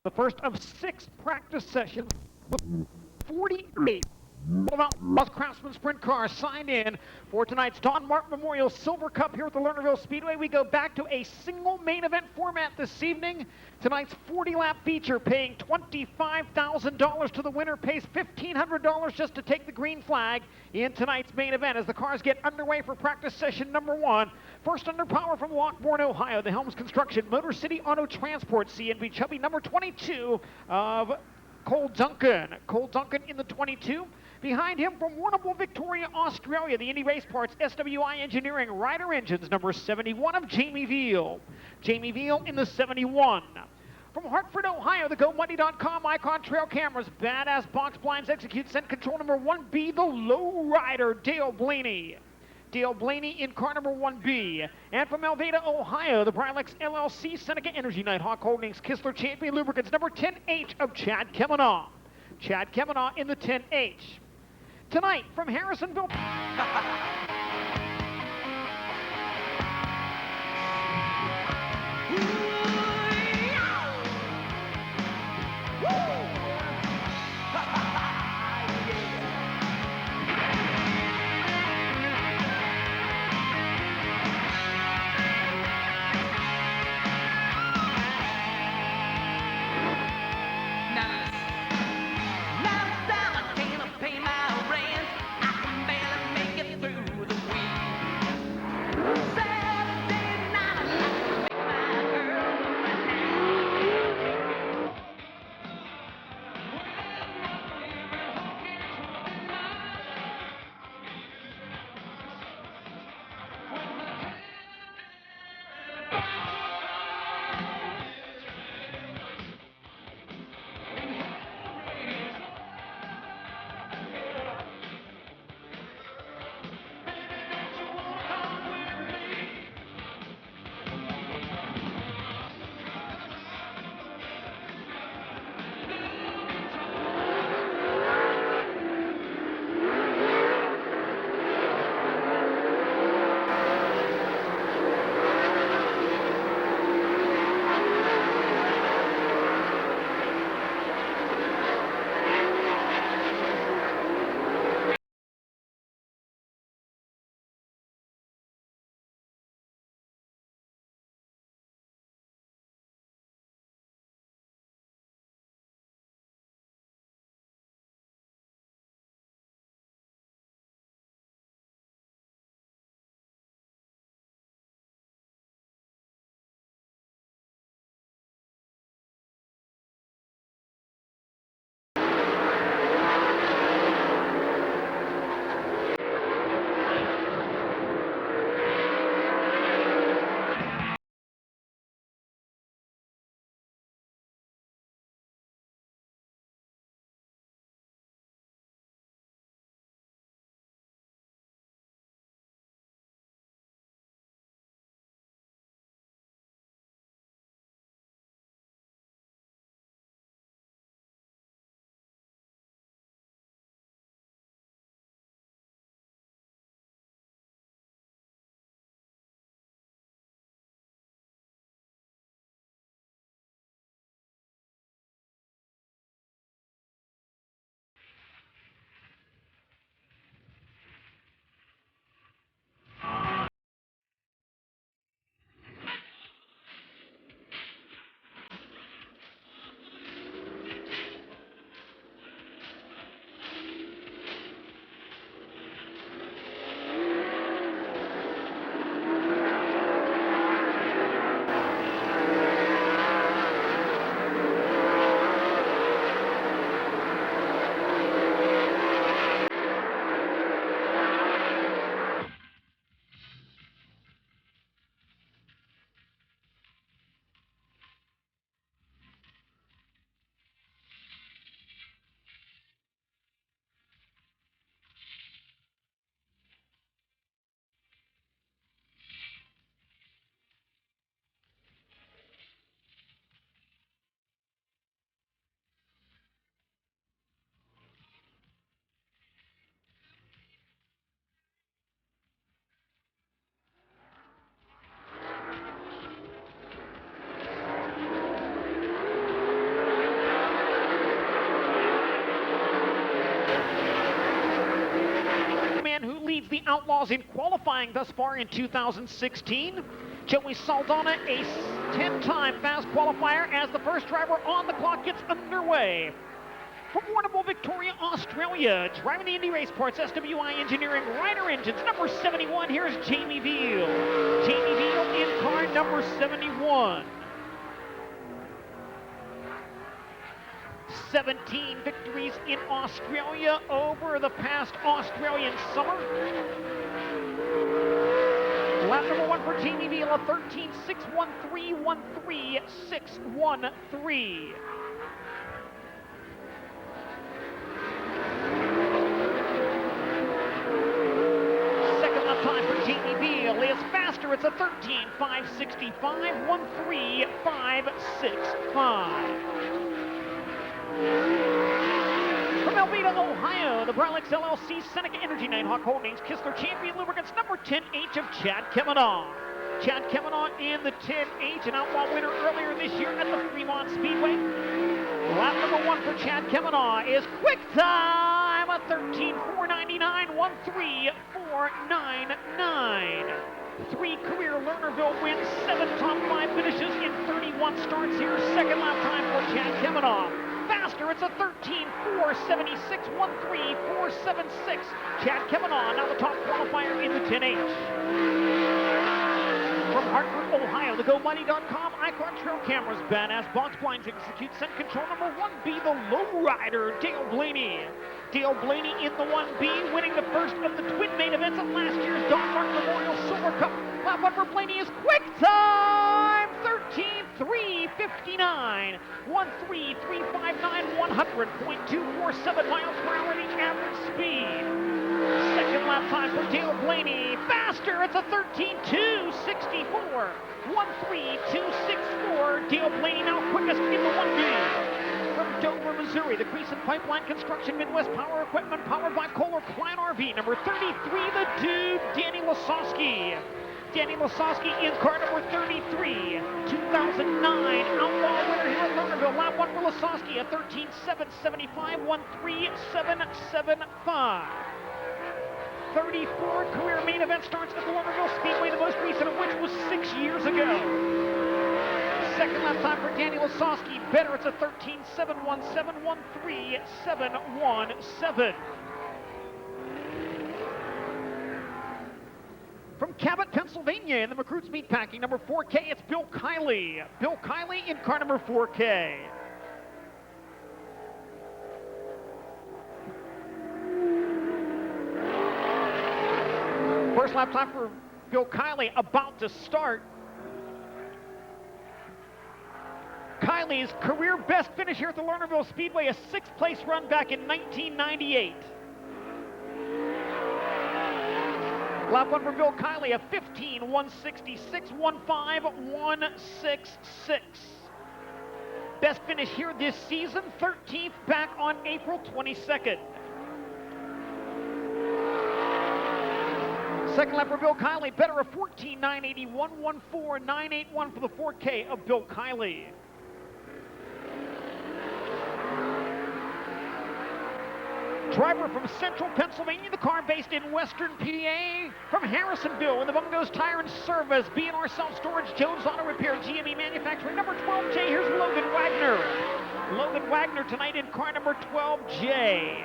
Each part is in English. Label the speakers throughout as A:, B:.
A: The first of 6 practice sessions. 48 Bus Craftsman Sprint cars signed in for tonight's Don Martin Memorial Silver Cup here at the Lernerville Speedway. We go back to a single main event format this evening. Tonight's 40-lap feature paying $25,000 to the winner, pays $1,500 just to take the green flag in tonight's main event as the cars get underway for practice session number 1. First under power from Lockbourne, Ohio, the Helms Construction Motor City Auto Transport CNV Chubby number 22 of Cole Duncan. Cole Duncan in the 22. Behind him from Warrnambool, Victoria, Australia, the Indy Race Parts SWI Engineering Ryder Engines, number 71 of Jamie Veal. Jamie Veal in the 71. From Hartford, Ohio, the GoMoney.com Icon Trail Cameras, Badass Box Blinds Execute Scent Control number 1B, the Low Rider, Dale Blaney. Dale Blaney in car number 1B. And from Alveda, Ohio, the Brilux LLC Seneca Energy Nighthawk Holdings Kistler Champion Lubricants, number 10H of Chad Kemenaugh. Chad Kemenaugh in the 10H. Tonight from Harrisonville. leads the Outlaws in qualifying thus far in 2016. Joey Saldana, a 10-time fast qualifier, as the first driver on the clock gets underway. From Warrnambool, Victoria, Australia, driving the Indy Race Parts SWI Engineering Ryder Engines, number 71, here's Jamie Veal. Jamie Veal in car number 71. 17 victories in Australia over the past Australian summer. Lap number 1 for Jamie Veal, a 13.613.613. Second lap time for Jamie Veal is faster. It's a 13.565.13565. From Alveda, Ohio, the Bralex LLC Seneca Energy Nighthawk Holdings Kistler Champion Lubricants, number 10H of Chad Kemenaugh. Chad Kemenaugh in the 10H, an outlaw winner earlier this year at the Fremont Speedway. Lap number 1 for Chad Kemenaugh is quick time, a 13.499.13499. 3 career Lernerville wins, 7 top 5 finishes in 31 starts here. Second lap time for Chad Kemenaugh. Faster, it's a 13.476.13476. Chad Kemenaugh, now the top qualifier in the 10H. From Hartford, Ohio, the GoMoney.com Icon Trail Cameras, Badass Box Blinds Execute, send control number 1B, the lowrider, Dale Blaney. Dale Blaney in the 1B, winning the first of the twin main events at last year's Don Martin Memorial Silver Cup. Lap 1 for Blaney is quick time, 13.359, 13359, 100.247 miles per hour the average speed. Second lap time for Dale Blaney, faster, it's a 13.264, 13264. Dale Blaney now quickest in the 1B. From Dover, Missouri, the Creason Pipeline Construction Midwest Power Equipment, powered by Kohler Klein RV, number 33, the dude, Danny Lasowski. Danny Lasowski in car number 33, 2009 outlaw winner here at Lernerville. Lap 1 for Lasowski, a 13.775, 13775. 34 career main event starts at the Lernerville Speedway, the most recent of which was 6 years ago. Second lap time for Danny Lasowski, better, it's a 13.717, 13717. From Cabot, Pennsylvania, in the Recruits Meatpacking, number 4K, it's Bill Kiley. Bill Kiley in car number 4K. First lap time for Bill Kiley, about to start. Kiley's career best finish here at the Lernerville Speedway, a 6th place run back in 1998. Lap 1 for Bill Kiley, a 15.166.15166. Best finish here this season, 13th back on April 22nd. Second lap for Bill Kiley, better, a 14.981, 14981 for the 4K of Bill Kiley. Driver from Central Pennsylvania, the car based in Western PA. From Harrisonville in the Bungos Tire and Service, B&R Self-Storage, Jones Auto Repair, GME Manufacturing, number 12J, here's Logan Wagner. Logan Wagner tonight in car number 12J.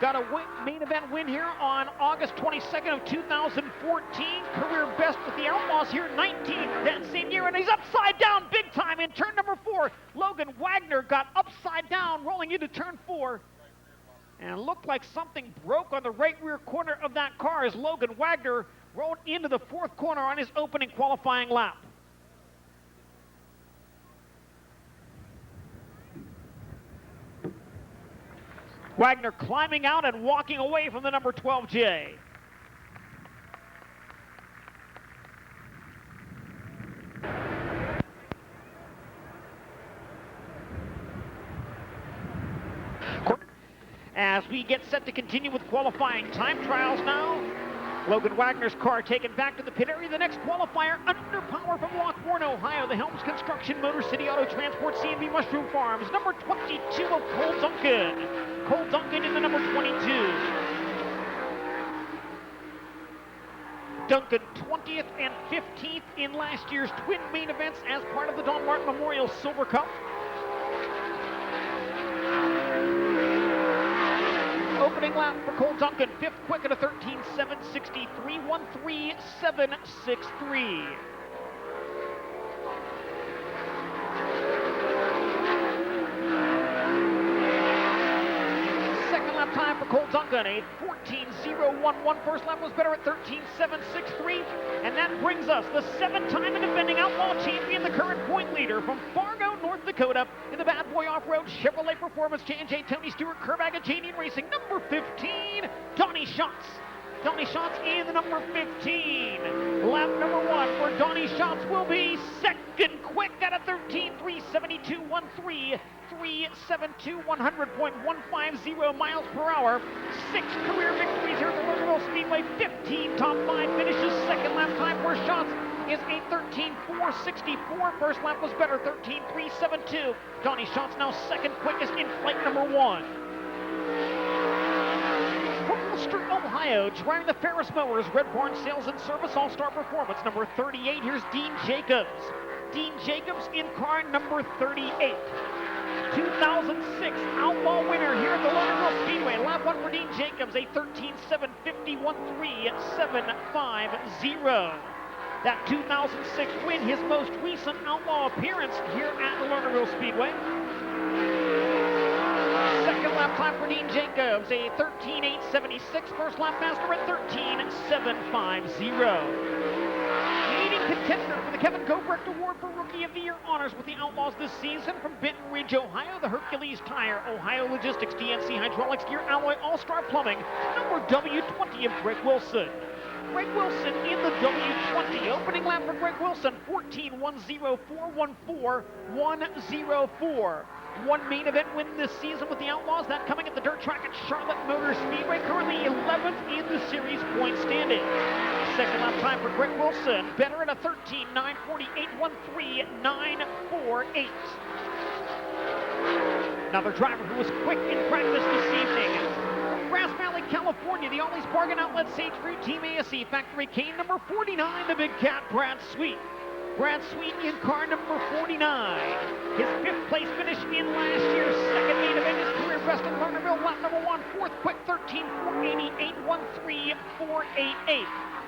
A: Got a main event win here on August 22nd of 2014. Career best with the Outlaws here, 19th that same year, and he's upside down big time in turn number 4. Logan Wagner got upside down rolling into turn 4. And it looked like something broke on the right rear corner of that car as Logan Wagner rolled into the 4th corner on his opening qualifying lap. Wagner climbing out and walking away from the number 12J. As we get set to continue with qualifying time trials now, Logan Wagner's car taken back to the pit area. The next qualifier, under power from Lockbourne, Ohio, the Helms Construction, Motor City Auto Transport, C&B Mushroom Farms, number 22 of Cole Duncan. Cole Duncan in the number 22. Duncan 20th and 15th in last year's twin main events as part of the Don Martin Memorial Silver Cup. Opening lap for Cole Duncan, 5th quick at a 13.763, 1.3763. Second lap time for Cole Duncan, a 14.011. First lap was better at 13.763. And that brings us the 7-time and defending Outlaw champion, the current point leader from Fargo, North Dakota, in the Bad Boy Off-Road Chevrolet Performance J&J Tony Stewart Curvaga JD Racing, number 15, Donnie Schatz. Donnie Schatz in the number 15. Lap number 1 for Donnie Schatz will be second quick at a 13.372, 1.372, 100.150 miles per hour. 6 career victories here at the Lernerville Speedway, 15 top 5 finishes. Second lap time for Schatz is a 13.464. First lap was better, 13.372. Donnie Schatz now second quickest in flight number 1. Ohio, driving the Ferris Motors Red Barn Sales and Service All-Star Performance, number 38. Here's Dean Jacobs. Dean Jacobs in car number 38. 2006 Outlaw winner here at the Lernerville Speedway. Lap 1 for Dean Jacobs, a 13.750, 1.3750. That 2006 win, his most recent Outlaw appearance here at the Lernerville Speedway. Second lap time for Dean Jacobs, a 13.876. First lap master at 13.750. Leading contender for the Kevin Gobrecht Award for Rookie of the Year honors with the Outlaws this season from Benton Ridge, Ohio, the Hercules Tire, Ohio Logistics, DNC Hydraulics, Gear Alloy, All-Star Plumbing, number W20 of Greg Wilson. Greg Wilson in the W20. Opening lap for Greg Wilson, 14.104, 1.04. One main event win this season with the Outlaws, that coming at the dirt track at Charlotte Motor Speedway, currently 11th in the series point standing. Second lap time for Greg Wilson, better at a 13.948, 1.3948. Another driver who was quick in practice this evening. From Grass Valley, California, the Ollie's Bargain Outlet Sage Fruit Team ASE Factory Cane number 49, the Big Cat, Brad Sweet. Brad Sweet in car number 49. His 5th place finish in last year's second main event, his career best in Lernerville, lap number 1, 4th quick, 13.488, 1.3488.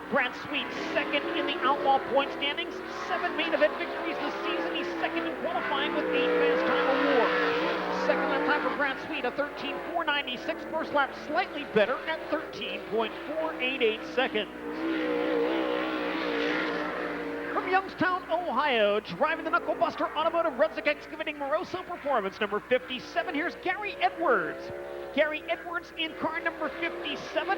A: Brad Sweet second in the Outlaw point standings, 7 main event victories this season. He's second in qualifying with 8 fast time awards. Second lap time for Brad Sweet, a 13.496. First lap slightly better at 13.488 seconds. From Youngstown, Ohio, driving the Knuckle Buster Automotive Rudzik Excavating Moroso Performance, number 57. Here's Gary Edwards. Gary Edwards in car number 57.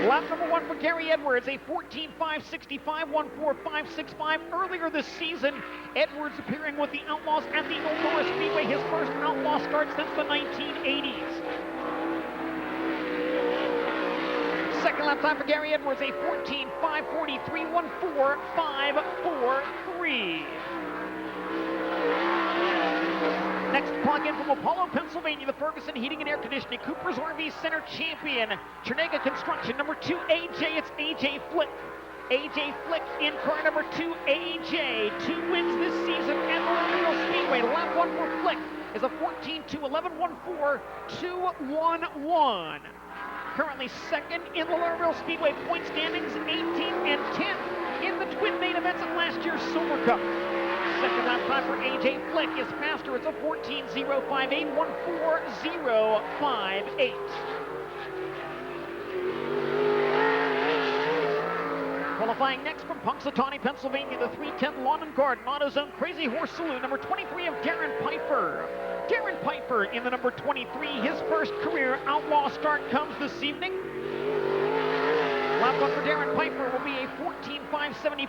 A: Lap number 1 for Gary Edwards, a 14.565, 1.4565. Earlier this season, Edwards appearing with the Outlaws at the Eldora Speedway, his first Outlaw start since the 1980s. Second lap time for Gary Edwards, a 14.543, 1.4543. Next plug-in from Apollo, Pennsylvania, the Ferguson Heating and Air Conditioning Cooper's RV Center champion, Chernega Construction, number 2, AJ. It's AJ Flick. AJ Flick in car number 2, AJ. 2 wins this season at the Lernerville Speedway. Lap 1 for Flick is a 14.211, 1.4211. Currently second in the Lernerville Speedway point standings, 18th and 10th in the twin main events of last year's Silver Cup. Second lap time for AJ Flick is faster. It's a 14.058, 1.4058. Qualifying next from Punxsutawney, Pennsylvania, the 310 Lawn and Garden AutoZone Crazy Horse Saloon, number 23 of Darren Piper. Darren Piper in the number 23. His first career Outlaw start comes this evening. Lap 1 for Darren Piper will be a 14.574,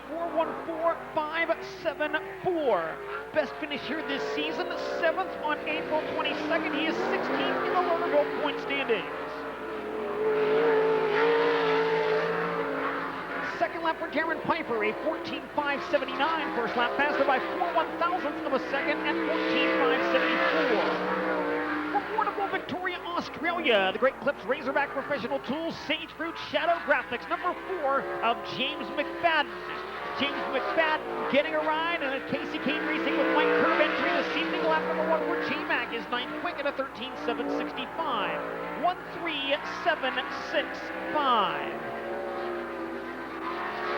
A: 1.4574. Best finish here this season, 7th on April 22nd. He is 16th in the Lernerville point standings. Second lap for Darren Piper, a 14.579. First lap faster by 4/1000ths of a second at 14.574. From Affordable Victoria, Australia. The Great Clips Razorback Professional Tools, Sage Fruit Shadow Graphics. Number 4 of James McFadden. James McFadden getting a ride in a Casey Kane Racing with Mike Curb entry this evening. Lap number 1 for J-Mac is 9th quick at a 13.765. 13765.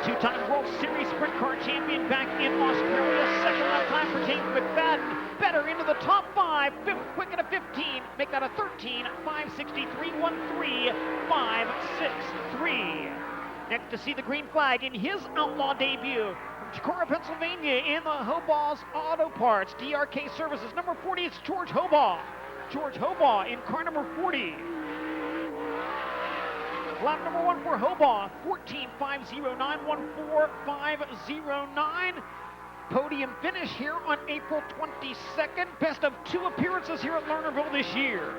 A: Two-time World Series Sprint Car Champion back in Australia. Second lap time for James McFadden. Better into the top 5. 5th quick at a 15. Make that a 13.563. 13563. Next to see the green flag in his outlaw debut from Chicora, Pennsylvania in the Hobaugh's Auto Parts DRK Services. Number 40, it's George Hobaugh. George Hobaugh in car number 40. Lap number 1 for Hobaugh, 14.509, 14509. Podium finish here on April 22nd. Best of 2 appearances here at Lernerville this year.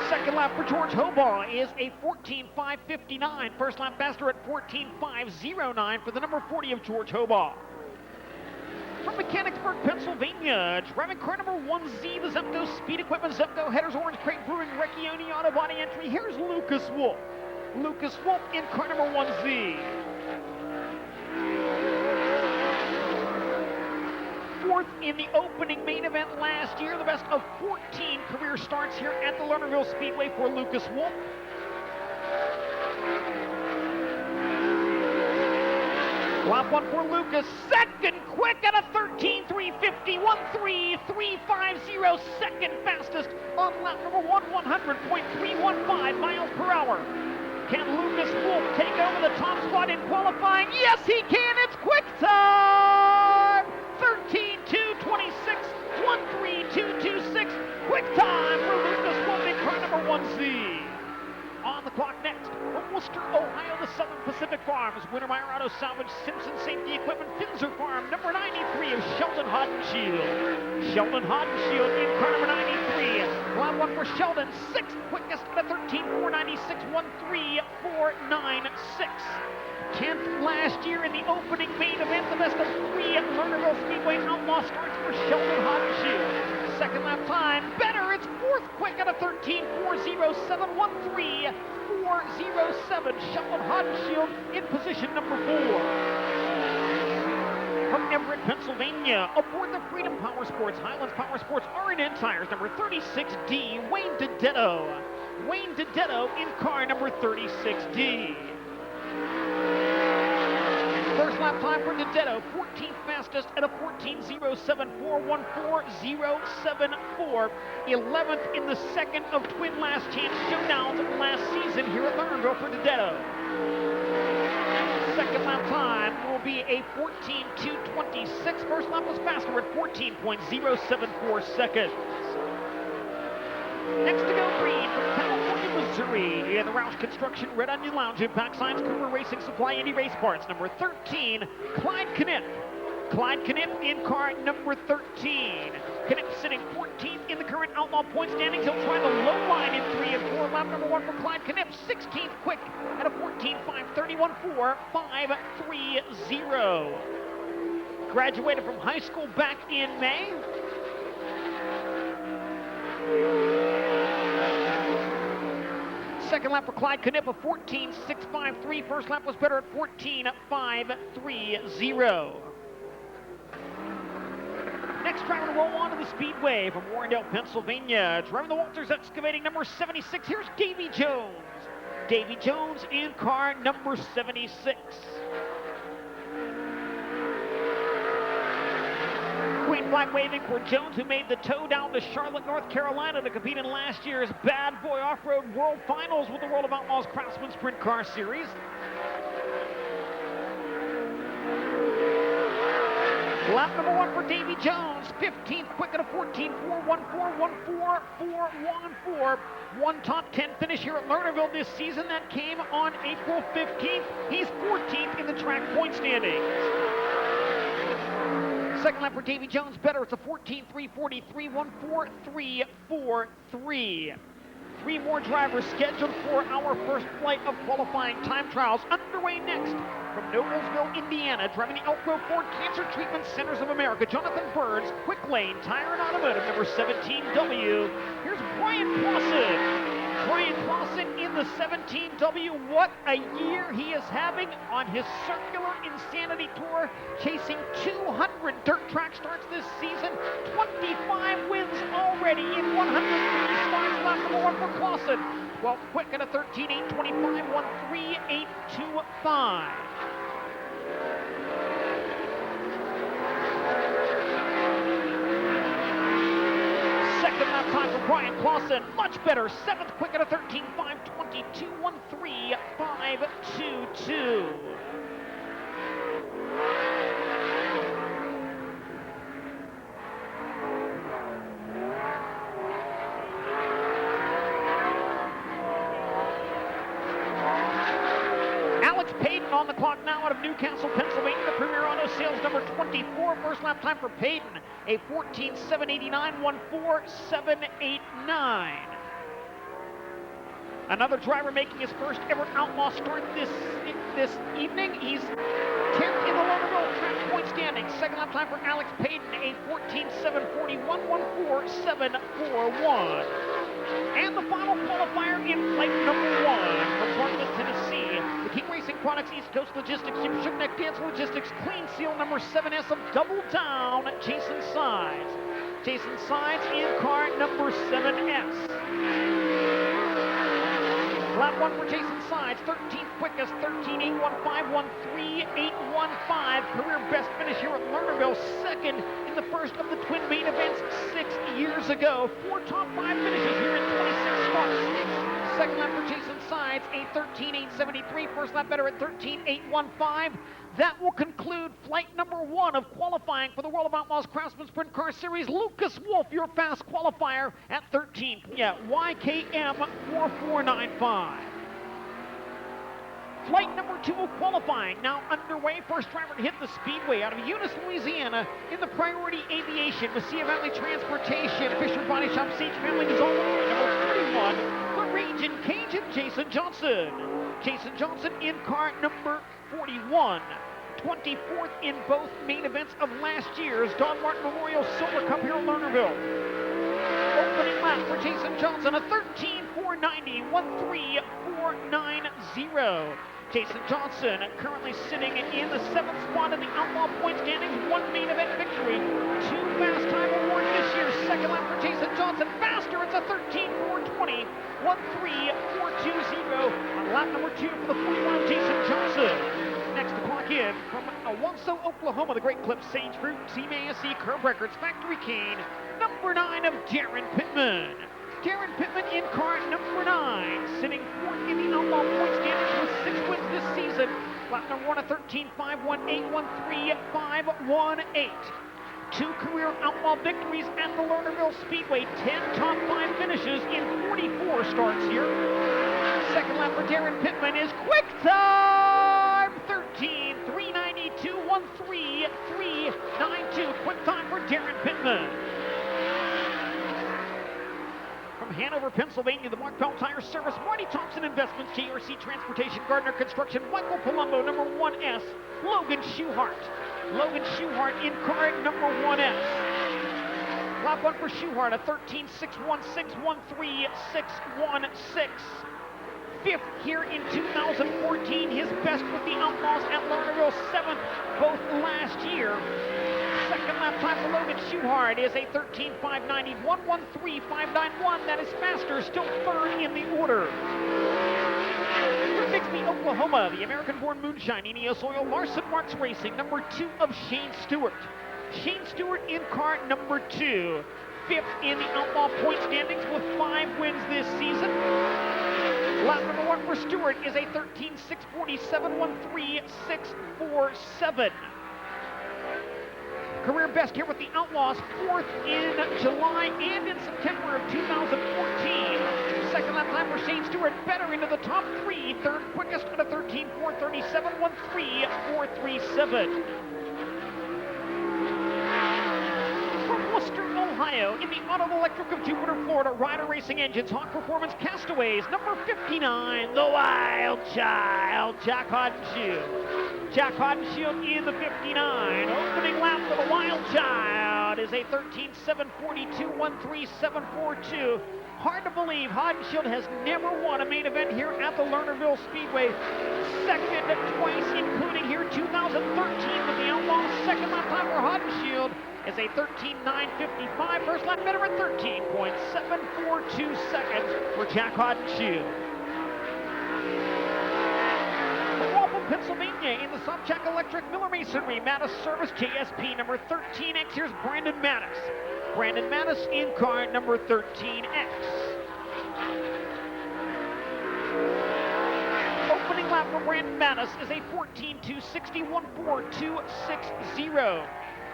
A: Second lap for George Hobaugh is a 14.559. First lap faster at 14.509 for the number 40 of George Hobaugh. From Mechanicsburg, Pennsylvania, driving car number 1Z, the Zepco Speed Equipment, Zepco Headers, Orange Crate Brewing, Recchioni Auto Body entry. Here's Lucas Wolf. Lucas Wolf in car number 1Z. Fourth in the opening main event last year, the best of 14 career starts here at the Lernerville Speedway for Lucas Wolf. Lap 1 for Lucas, second quick at a 13.350, 13350, second fastest on lap number 1, 100.315 miles per hour. Can Lucas Wolf take over the top spot in qualifying? Yes, he can. It's quick time. 13.226, 13226. Quick time for Lucas Wolf in car number 1Z. On the clock next, from Worcester, Ohio, the Southern Pacific Farms, Wintermeyer Auto Salvage, Simpson Safety Equipment, Finzer Farm, number 93 of Sheldon Hodenshield. Sheldon Hodenshield in car number 93. Lap 1 for Sheldon, 6th quickest at a 13.496, 13496. 10th last year in the opening main event, the best of 3 at Lernerville Speedway outlaw starts for Sheldon Hodenshield. Second lap time, better, it's 4th quick at a 13.407, 13407. Sheldon Hodenshield in position number 4. From Everett, Pennsylvania, aboard the Freedom Power Sports, Highlands Power Sports R&N Tires, number 36D, Wayne DiDetto. Wayne DiDetto in car number 36D. First lap time for DiDetto, 14th fastest at a 14.074, 14074. 11th in the second of twin last chance showdowns last season here at Lernerville for DiDetto. Second lap time will be a 14.226. First lap was faster at 14.074 seconds. Next to go green from California, Missouri, in the Roush Construction Red Onion Lounge in Backsides Cooper Racing Supply Indy Race Parts, number 13, Clyde Knipp. Clyde Knipp in car number 13. Knipp sitting 14th in the current outlaw point standings. He'll try the low line in 3 and 4. Lap number 1 for Clyde Knipp, 16th quick at a 14.530, 14530. Graduated from high school back in May. Second lap for Clyde Knipp, a 14.653. First lap was better at 14.530. Next driver to roll onto the speedway from Warrendale, Pennsylvania. Driving the Walters Excavating, number 76. Here's Davy Jones. Davy Jones in car number 76. Green flag waving for Jones, who made the tow down to Charlotte, North Carolina to compete in last year's Bad Boy Off-Road World Finals with the World of Outlaws Craftsman Sprint Car Series. Lap number 1 for Davy Jones, 15th quick at a 14.414, 14414. One top 10 finish here at Lernerville this season. That came on April 15th. He's 14th in the track point standings. Second lap for Davy Jones, better. It's a 14.343, 14343. 3 more drivers scheduled for our first flight of qualifying time trials underway next From Noblesville, Indiana, driving the Elk Grove Ford Cancer Treatment Centers of America, Jonathan Burns, Quick Lane Tire and Automotive, number 17W. Here's Brian Clausen. Brian Clausen in the 17W. What a year he is having on his Circular Insanity Tour, chasing 200 dirt track starts this season, 25 wins already in 103 starts. Lap number 1 for Clausen. Well, quick at a 13.825, 13825. Second lap time for Brian Clausen, much better. 7th quick at a 13.522, 13522. Alex Payton on the clock now out of Newcastle, Pennsylvania, the Premier Auto Sales number 24. First lap time for Payton, a 14.789, 14789. Another driver making his first ever Outlaw start this evening. He's 10th in the Lernerville track point standings. Second lap time for Alex Payton, a 14.741, 14741. And the final qualifier in flight number 1 from Columbus, Tennessee. The King Racing Products East Coast Logistics, Jim Shipneck Dance Logistics, Clean Seal number 7S of Double Down, Jason Sides. Jason Sides in car number 7S. Lap 1 for Jason Sides, 13th quickest, 13.815, 13815. Career best finish here at Lernerville, second in the first of the twin main events 6 years ago. 4 top 5 finishes here in 26 starts. Second lap for Jason Sides, a 13.873. First lap better at 13.815. That will conclude flight number 1 of qualifying for the World of Outlaws Craftsman Sprint Car Series. Lucas Wolf, your fast qualifier at 13. Yeah, YKM 4495. Flight number 2 of qualifying now underway. First driver to hit the speedway out of Eunice, Louisiana in the Priority Aviation, Mesilla Valley Transportation, Fisher Body Shop, Sage Family Design, number 31, the Raging Cajun, Jason Johnson. Jason Johnson in car number 41. 24th in both main events of last year's Don Martin Memorial Silver Cup here at Lernerville. Opening lap for Jason Johnson, a 13.490, 13490. Jason Johnson currently sitting in the 7th spot in the Outlaw point standings, 1 main event victory, 2 fast time awards this year. Second lap for Jason Johnson, faster, it's a 13.420, 13420 on lap number 2 for the 41 Jason Johnson. Next to clock in from Alonso, Oklahoma, the Great Clips, Sage Fruit, Team ASE, Curb Records, Factory Cane, number 9 of Darren Pittman. Darren Pittman in car number 9, sitting 4th in the Outlaw point standings with 6 wins this season. Lap number 1, a 13.518, 13518. 2 career Outlaw victories at the Lernerville Speedway, 10 top 5 finishes in 44 starts here. Second lap for Darren Pittman is quick time, 13.392, 13392. Quick time for Darren Pittman. From Hanover, Pennsylvania, the Mark Bell Tire Service, Marty Thompson Investments, JRC Transportation, Gardner Construction, Michael Palumbo, number 1S, Logan Schuhart. Logan Schuhart in car number 1S. Lap 1 for Schuhart, a 13.616, 13616. 5th here in 2014, his best with the Outlaws at Lernerville, 7th both last year. Second lap time for Logan Schuhart is a 13.590, 113.591. That is faster, still 3rd in the order. From Bixby, Oklahoma, the American-born moonshine, Ineos Oil, Larson Marks Racing, number 2 of Shane Stewart. Shane Stewart in car number 2. 5th in the Outlaw point standings with 5 wins this season. Lap number 1 for Stewart is a 13.647, 13647. Career best here with the Outlaws, 4th in July and in September of 2014. Second lap time for Shane Stewart, better into the top 3. 3rd quickest at a 13.437, 13437. From Worcester, Ohio, in the Auto Electric of Jupiter, Florida, Ryder Racing Engines, Hawk Performance Castaways, number 59, the Wild Child, Jack Hodenshoe. Jack Hodenshield in the 59. Opening lap for the Wild Child is a 13.742, 13742. Hard to believe Hodenshield has never won a main event here at the Lernerville Speedway. Second twice, including here 2013 with the Outlaws. Second lap time for Hodenshield is a 13.955. First lap better at 13.742 seconds for Jack Hodenshield. Pennsylvania in the Sobchak Electric Miller Masonry Mattis Service JSP number 13X. Here's Brandon Mattis. Brandon Mattis in car number 13X. Opening lap for Brandon Mattis is a 14.260, 14260.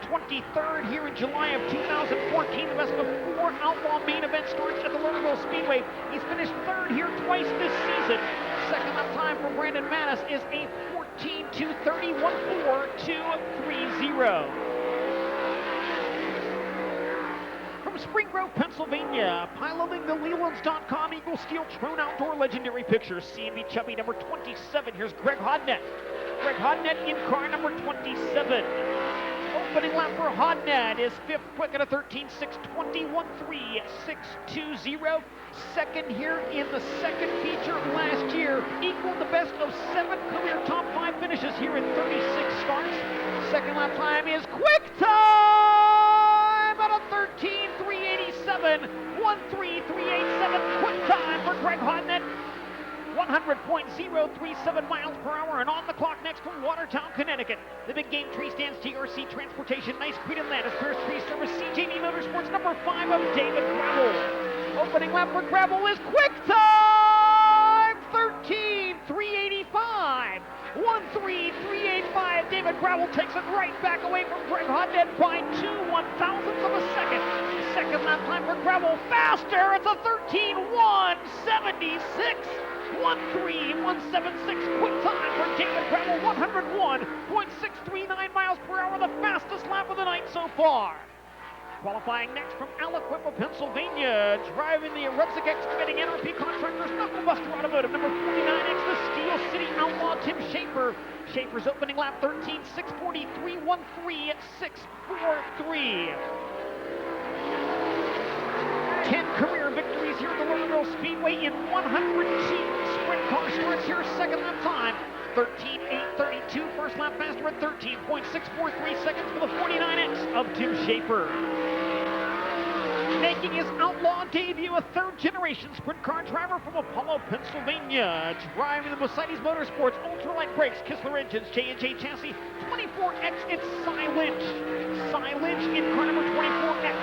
A: 23rd here in July of 2014. The best of 4 outlaw main event starts at the Lernerville Speedway. He's finished 3rd here twice this season. Second lap time for Brandon Mattis is a 14.230, 14230. From Spring Grove, Pennsylvania, piloting the Lelands.com Eagle Steel Trone Outdoor Legendary Pictures, C&B Chubby number 27. Here's Greg Hodnett. Greg Hodnett in car number 27. Opening lap for Hodnett is 5th quick at a 13.620, 13620. Second here in the second feature last year. Equaled the best of 7 career top 5 finishes here in 36 starts. Second lap time is quick time at a 13.387, 13387. Quick time for Greg Hodnett. 100.037 miles per hour, and on the clock next from Watertown, Connecticut. The Big Game Tree Stands, TRC Transportation, Nice Creek Atlantis, First Tree Service, CJD Motorsports, number 5 of David Gravel. Opening lap for Gravel is quick time, 13.385, 13385. David Gravel takes it right back away from Greg Hodnett by 2/1000ths of a second. Second lap time for Gravel, faster, it's a 13.176. 13176. Quick time for David Gravel, 101.639 miles per hour, the fastest lap of the night so far. Qualifying next from Aliquippa, Pennsylvania, driving the Rubsic Excavating NRP Contractors Knucklebuster Automotive, number 49X, the Steel City Outlaw, Tim Schaefer. Schaefer's opening lap, 13.643, 13643. 10 career victories here at the Lernerville Speedway in 102 sprint car starts here. Second lap time, 13.832. First lap faster at 13.643 seconds for the 49X of Tim Schaefer. Making his outlaw debut, a third-generation sprint car driver from Apollo, Pennsylvania. Driving the Mercedes Motorsports ultralight brakes, Kistler engines, J&J chassis, 24X, it's Cy Lynch. Cy Lynch in car number 24X.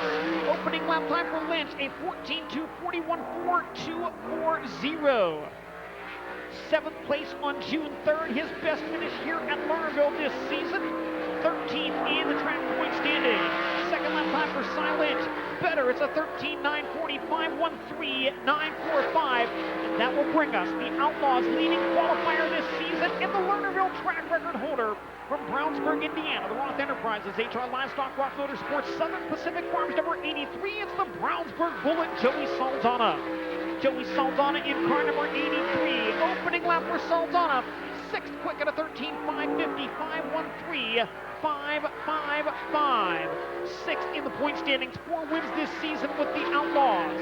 A: Opening lap time for Lynch, a 14.241.4240. 7th place on June 3rd, his best finish here at Lernerville this season. 13th in the track point standing. Second lap time for Cy Lynch. Better, it's a 13.945, 13945. And that will bring us the Outlaws' leading qualifier this season and the Lernerville track record holder from Brownsburg, Indiana. The Roth Enterprises, HR Livestock, Roth Motorsports, Southern Pacific Farms, number 83. It's the Brownsburg Bullet, Joey Saldana. Joey Saldana in car number 83. Opening lap for Saldana. 6th quick at a 13.555, 13555. 6th in the point standings. 4 wins this season with the Outlaws.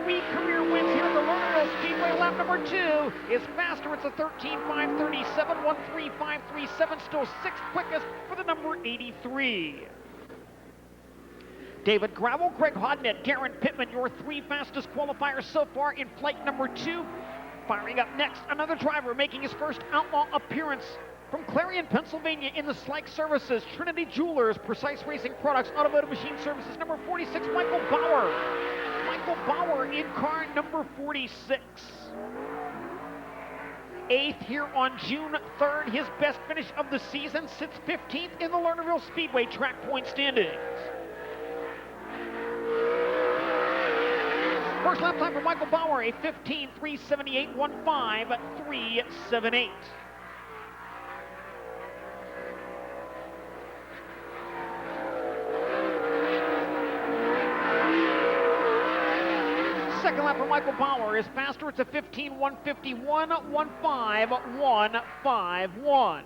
A: 3 career wins here at the Lernerville Speedway. Lap number 2 is faster. It's a 13.537, 13537. Still 6th quickest for the number 83. David Gravel, Greg Hodnett, Darren Pittman, your 3 fastest qualifiers so far in flight number 2. Firing up next, another driver making his first outlaw appearance from Clarion, Pennsylvania in the Slike Services, Trinity Jewelers, Precise Racing Products, Automotive Machine Services, number 46, Michael Bauer. Michael Bauer in car number 46. 8th here on June 3rd, his best finish of the season, sits 15th in the Lernerville Speedway track point standings. First lap time for Michael Bauer, a 15.378, 15378. Second lap for Michael Bauer is faster. It's a 15.151, 15151.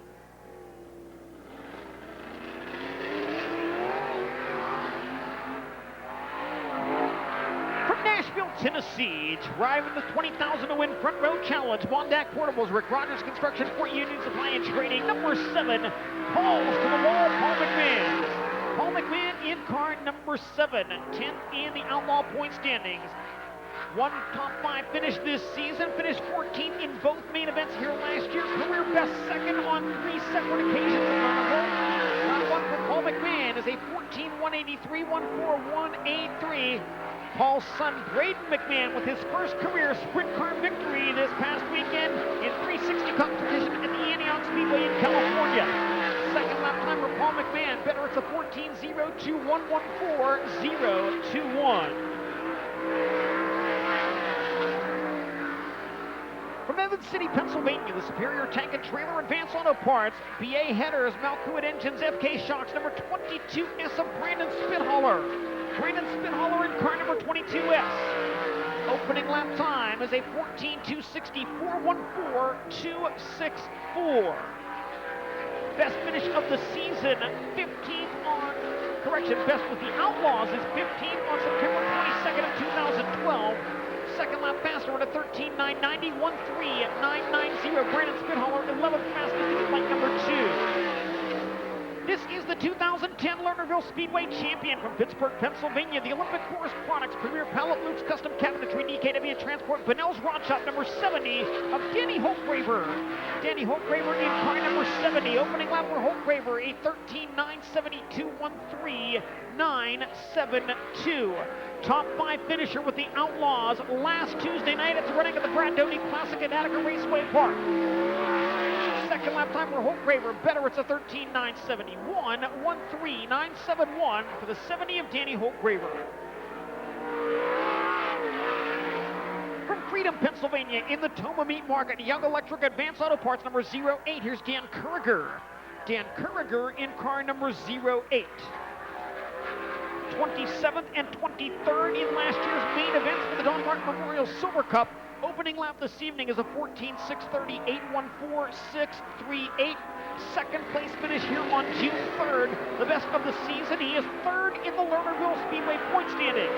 A: Nashville, Tennessee, driving the 20,000 to win front row challenge. Mondac Portables, Rick Rogers Construction, Fort Union Supply and Trading. Number 7, Paul's to the wall, Paul McMahon. Paul McMahon in car number 7, 10th in the Outlaw point standings. One top 5 finish this season, finished 14th in both main events here last year. Career best second on 3 separate occasions. Round 1 for Paul McMahon is a 14.183, 141.83. Paul's son Braden McMahon with his first career sprint car victory this past weekend in 360 competition at the Antioch Speedway in California. Second lap time for Paul McMahon, better it's a 14.02, 114.021. From Evans City, Pennsylvania, the Superior Tank and Trailer Advanced Auto Parts, BA Headers, Malkuit Engines, FK Shocks, number 22S of Brandon Spithaller. Brandon Spithaller in car number 22S. Opening lap time is a 14.264, 14264. Best finish of the season, 15th on, best with the Outlaws is 15th on September 22nd of 2012. Second lap faster at a 13.990, 13990. Brandon Spithaller, 11th fastest in light number 2. This is the 2010 Lernerville Speedway champion from Pittsburgh, Pennsylvania. The Olympic Forest Products Premier Pallet Loops Custom Cabinetry DKW Transport Benell's Rod Shop number 70 of Danny Holtgraver. Danny Holtgraver in car number 70. Opening lap for Holtgraver, a 13.972, 13972. Top 5 finisher with the Outlaws last Tuesday night at the running of the Brad Doty Classic at Attica Raceway Park. Second lap time for Holtgraver, better it's a 13.971, 13971 for the 70 of Danny Holtgraver. From Freedom, Pennsylvania, in the Toma Meat Market, Young Electric Advanced Auto Parts number 08, here's Dan Curriger. Dan Curriger in car number 08. 27th and 23rd in last year's main events for the Don Martin Memorial Silver Cup. Opening lap this evening is a 14.638, 14638. Second place finish here on June 3rd. The best of the season. He is 3rd in the Lernerville Speedway point standings.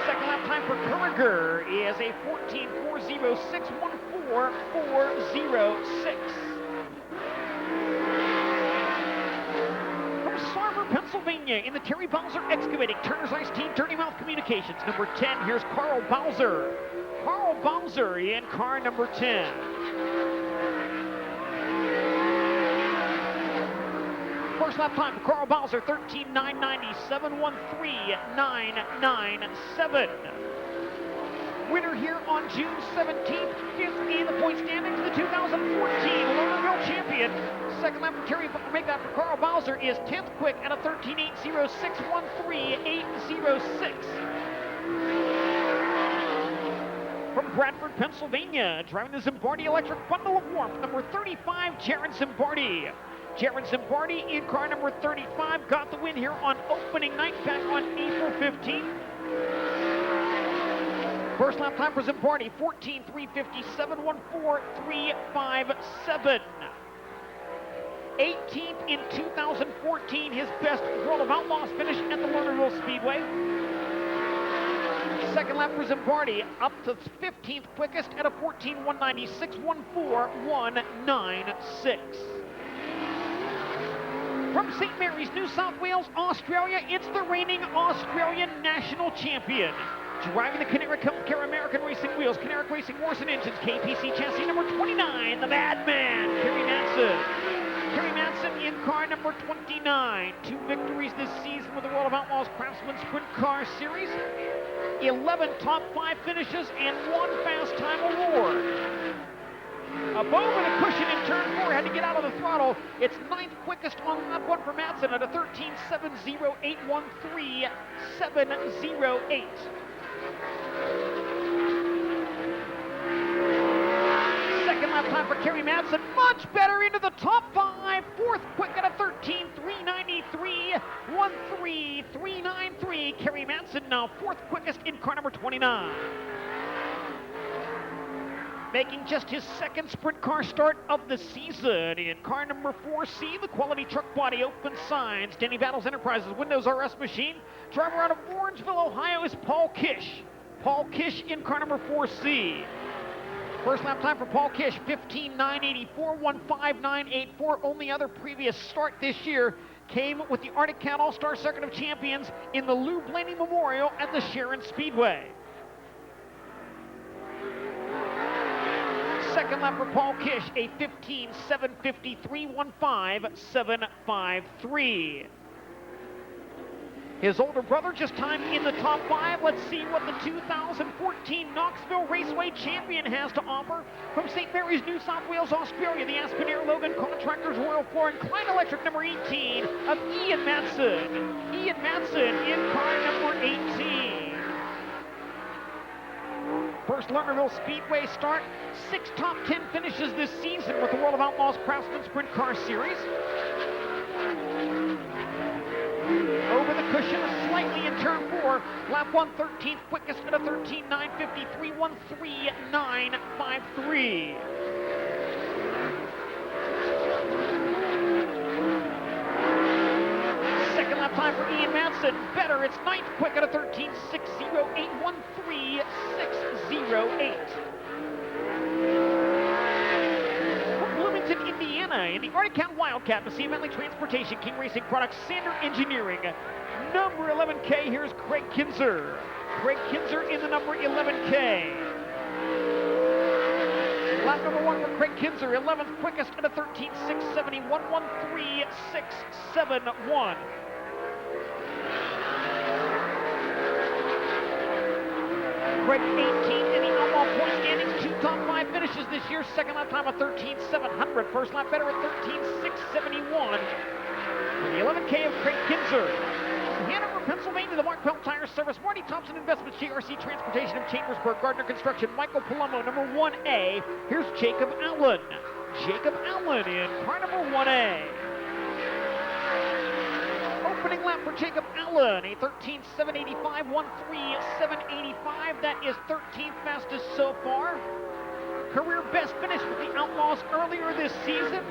A: Second lap time for Curriger is a 14.406, 14406. Sarver, Pennsylvania, in the Terry Bowser Excavating, Turner's Ice Team, Dirty Mouth Communications. Number 10, here's Carl Bowser. Carl Bowser in car number 10. First lap time for Carl Bowser, 13.997, 13997. Winner here on June 17th, 5th in the point standings, the 2014 Lernerville champion. Second lap for Terry, make that for Carl Bowser is 10th quick at a 13.806, 13806. From Bradford, Pennsylvania, driving the Zimbardi Electric Bundle of Warmth, number 35, Jared Zimbardi. Jared Zimbardi in car number 35 got the win here on opening night back on April 15th. First lap time for Zimbardi, 14.357, 14357. 18th in 2014, his best World of Outlaws finish at the Lernerville Speedway. Second lap for Zimbardi, up to 15th quickest at a 14.196, 14196. From St. Mary's, New South Wales, Australia, it's the reigning Australian national champion. Driving the Canaric Healthcare American Racing Wheels, Canaric Racing Morrison Engines, KPC chassis number 29, the Madman, Kerry Manson. Kerry Manson in car number 29. 2 victories this season with the World of Outlaws Craftsman Sprint Car Series. 11 top 5 finishes and 1 fast time award. A bow and a cushion in turn 4, had to get out of the throttle. It's 9th quickest on lap 1 for Madsen at a 13.708, 13708. Second lap time for Kerry Madsen, much better into the top 5. 4th quick at a 13.393, 13393. Kerry Madsen now 4th quickest in car number 29. Making just his 2nd sprint car start of the season in car number 4C, the Quality Truck Body Open Signs, Denny Battles Enterprises Windows RS machine. Driver out of Orangeville, Ohio is Paul Kish. Paul Kish in car number 4C. First lap time for Paul Kish, 15.984, 1.5984. Only other previous start this year came with the Arctic Cat All-Star Circuit of Champions in the Lou Blaney Memorial at the Sharon Speedway. Second lap for Paul Kish, a 15.753, 1.5753. His older brother just timed in the top 5. Let's see what the 2014 Knoxville Raceway champion has to offer. From St. Mary's, New South Wales, Australia, the Aspen Air Logan Contractors Royal Floor and Klein Electric number 18 of Ian Matson. Ian Matson in car number 18. First Lernerville Speedway start. 6 top 10 finishes this season with the World of Outlaws Craftsman Sprint Car Series. Over the cushion slightly in turn 4. Lap 1, 13th quickest at a 13.953, 1.3953. Second lap time for Ian Matson. Better, it's 9th quick at a 13.608, 1.3608. Indiana in the Arctic Cat Wildcat, Massey Bentley Transportation, King Racing Products, Sander Engineering. Number 11K, here's Craig Kinzer. Craig Kinzer in the number 11K. Lap number 1 for Craig Kinzer, 11th quickest at a 13.670, 1.13671. Craig 18th in the outlaw point standings, 2 top 5 finishes this year. Second lap time of 13.700. First lap better at 13.671. For the 11K of Craig Kinzer. From Hanover, Pennsylvania, the Mark Pelt Tire Service, Marty Thompson Investments, JRC Transportation of Chambersburg, Gardner Construction, Michael Palumbo, number 1A. Here's Jacob Allen. Jacob Allen in car number 1A. Opening lap for Jacob Allen, a 13.785, 1.3785. That is 13th fastest so far. Career best finish with the Outlaws earlier this season.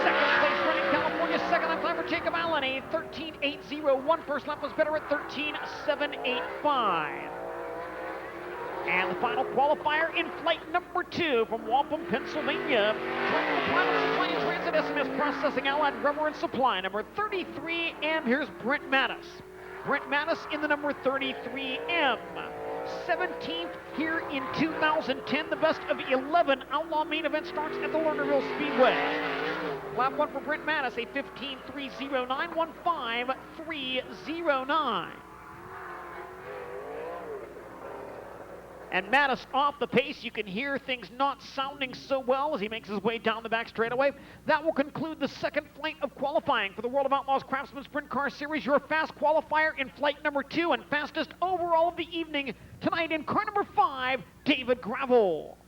A: Second place running California, second lap time for Jacob Allen, a 13.801. First lap was better at 13.785. And the final qualifier in flight number 2 from Waupun, Pennsylvania. Joining the Pilot Supply and Transit SMS Processing Allied Rubber and Supply, number 33M. Here's Brent Mattis. Brent Mattis in the number 33M. 17th here in 2010. The best of 11 Outlaw main event starts at the Lernerville Speedway. Lap 1 for Brent Mattis, a 15.309, 1.5309. And Mattis off the pace. You can hear things not sounding so well as he makes his way down the back straightaway. That will conclude the second flight of qualifying for the World of Outlaws Craftsman Sprint Car Series. Your fast qualifier in flight number 2 and fastest overall of the evening tonight in car number 5, David Gravel.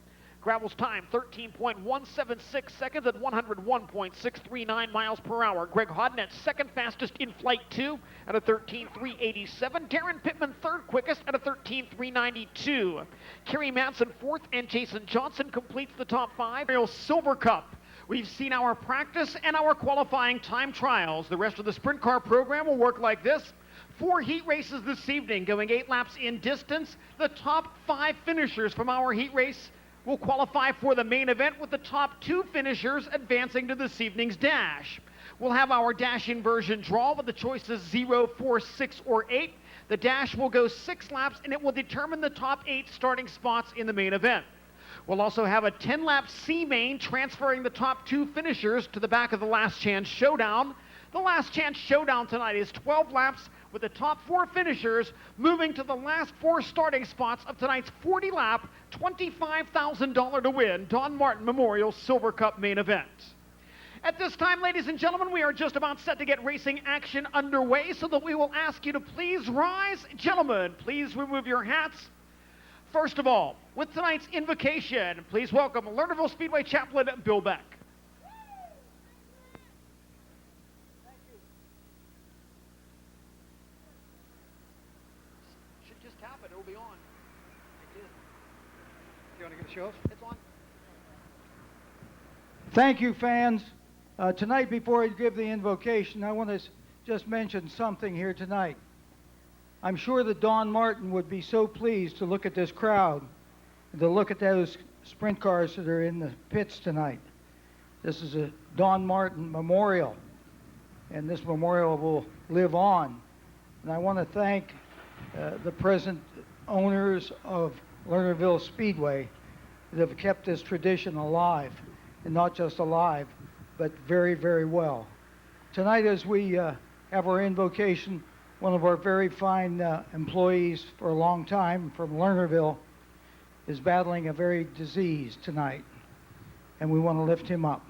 A: Gravel's time, 13.176 seconds at 101.639 miles per hour. Greg Hodnett, second fastest in flight 2 at a 13.387. Darren Pittman, third quickest at a 13.392. Kerry Madsen, fourth, and Jason Johnson completes the top 5. Silver Cup. We've seen our practice and our qualifying time trials. The rest of the sprint car program will work like this. 4 heat races this evening, going 8 laps in distance. The top 5 finishers from our heat race will qualify for the main event, with the top 2 finishers advancing to this evening's dash. We'll have our dash inversion draw with the choices 0, 4, 6, or 8. The dash will go 6 laps and it will determine the top 8 starting spots in the main event. We'll also have a 10-lap C main transferring the top 2 finishers to the back of the Last Chance Showdown. The Last Chance Showdown tonight is 12 laps with the top 4 finishers moving to the last 4 starting spots of tonight's 40-lap, $25,000 to win Don Martin Memorial Silver Cup main event. At this time, ladies and gentlemen, we are just about set to get racing action underway, so that we will ask you to please rise. Gentlemen, please remove your hats. First of all, with tonight's invocation, please welcome Lernerville Speedway Chaplain Bill Beck. It'll be on. It is. You want to give a show? It's on.
B: Thank you, fans. Tonight, before I give the invocation, I want to just mention something here tonight. I'm sure that Don Martin would be so pleased to look at this crowd, and to look at those sprint cars that are in the pits tonight. This is a Don Martin memorial, and this memorial will live on. And I want to thank the present owners of Lernerville Speedway that have kept this tradition alive, and not just alive, but very, very well. Tonight, as we have our invocation, one of our very fine employees for a long time from Lernerville is battling a very disease tonight, and we want to lift him up.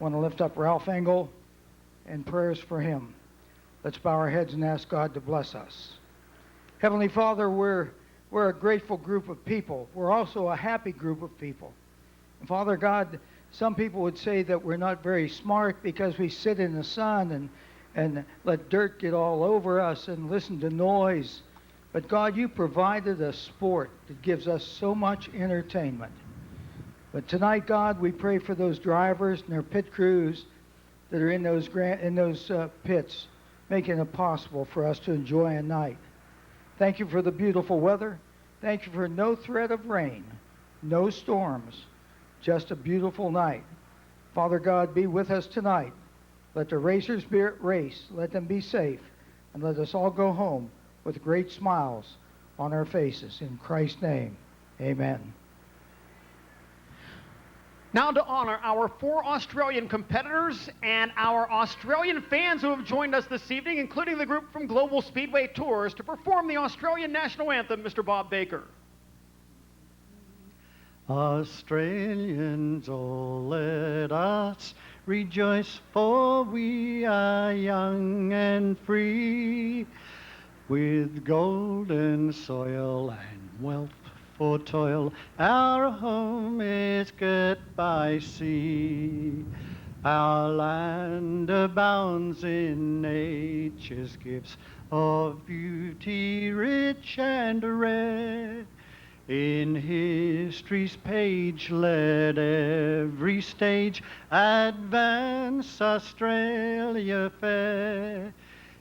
B: Want to lift up Ralph Engel and prayers for him. Let's bow our heads and ask God to bless us. Heavenly Father, we're a grateful group of people. We're also a happy group of people. And Father God, some people would say that we're not very smart because we sit in the sun and let dirt get all over us and listen to noise. But God, you provided a sport that gives us so much entertainment. But tonight, God, we pray for those drivers and their pit crews that are in those pits, making it possible for us to enjoy a night. Thank you for the beautiful weather. Thank you for no threat of rain, no storms, just a beautiful night. Father God, be with us tonight. Let the racers race, let them be safe, and let us all go home with great smiles on our faces. In Christ's name, amen.
A: Now to honor our 4 Australian competitors and our Australian fans who have joined us this evening, including the group from Global Speedway Tours, to perform the Australian National Anthem, Mr. Bob Baker.
C: Australians, oh, let us rejoice, for we are young and free, with golden soil and wealth for toil. Our home is girt by sea. Our land abounds in nature's gifts of beauty rich and rare. In history's page let every stage advance Australia fair.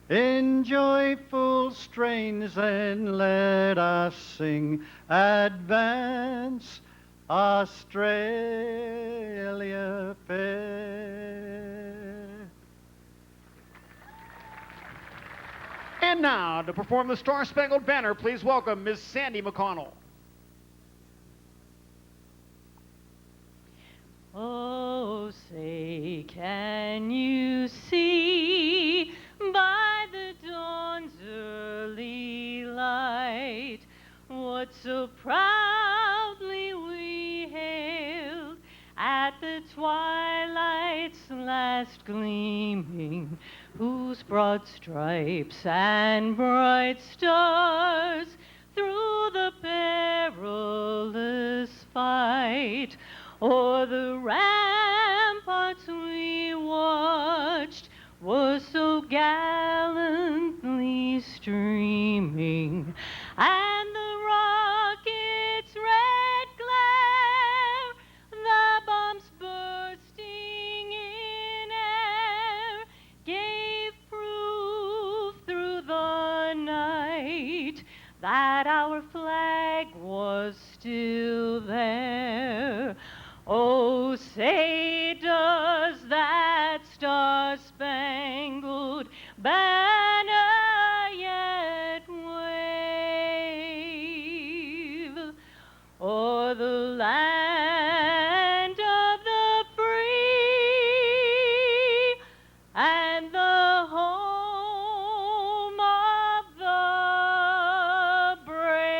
C: In joyful strains then let us sing, advance Australia fair.
A: And now, to perform the Star-Spangled Banner, please welcome Ms. Sandy McConnell.
D: Oh, say, can you see by the dawn's early light what so proudly we hailed at the twilight's last gleaming, whose broad stripes and bright stars through the perilous fight o'er the ramparts we watched was so gallantly streaming, and the rocket's red glare, the bombs bursting in air, gave proof through the night that our flag was still there. Oh, say, does that star-spangled banner yet wave o'er the land of the free and the home of the brave?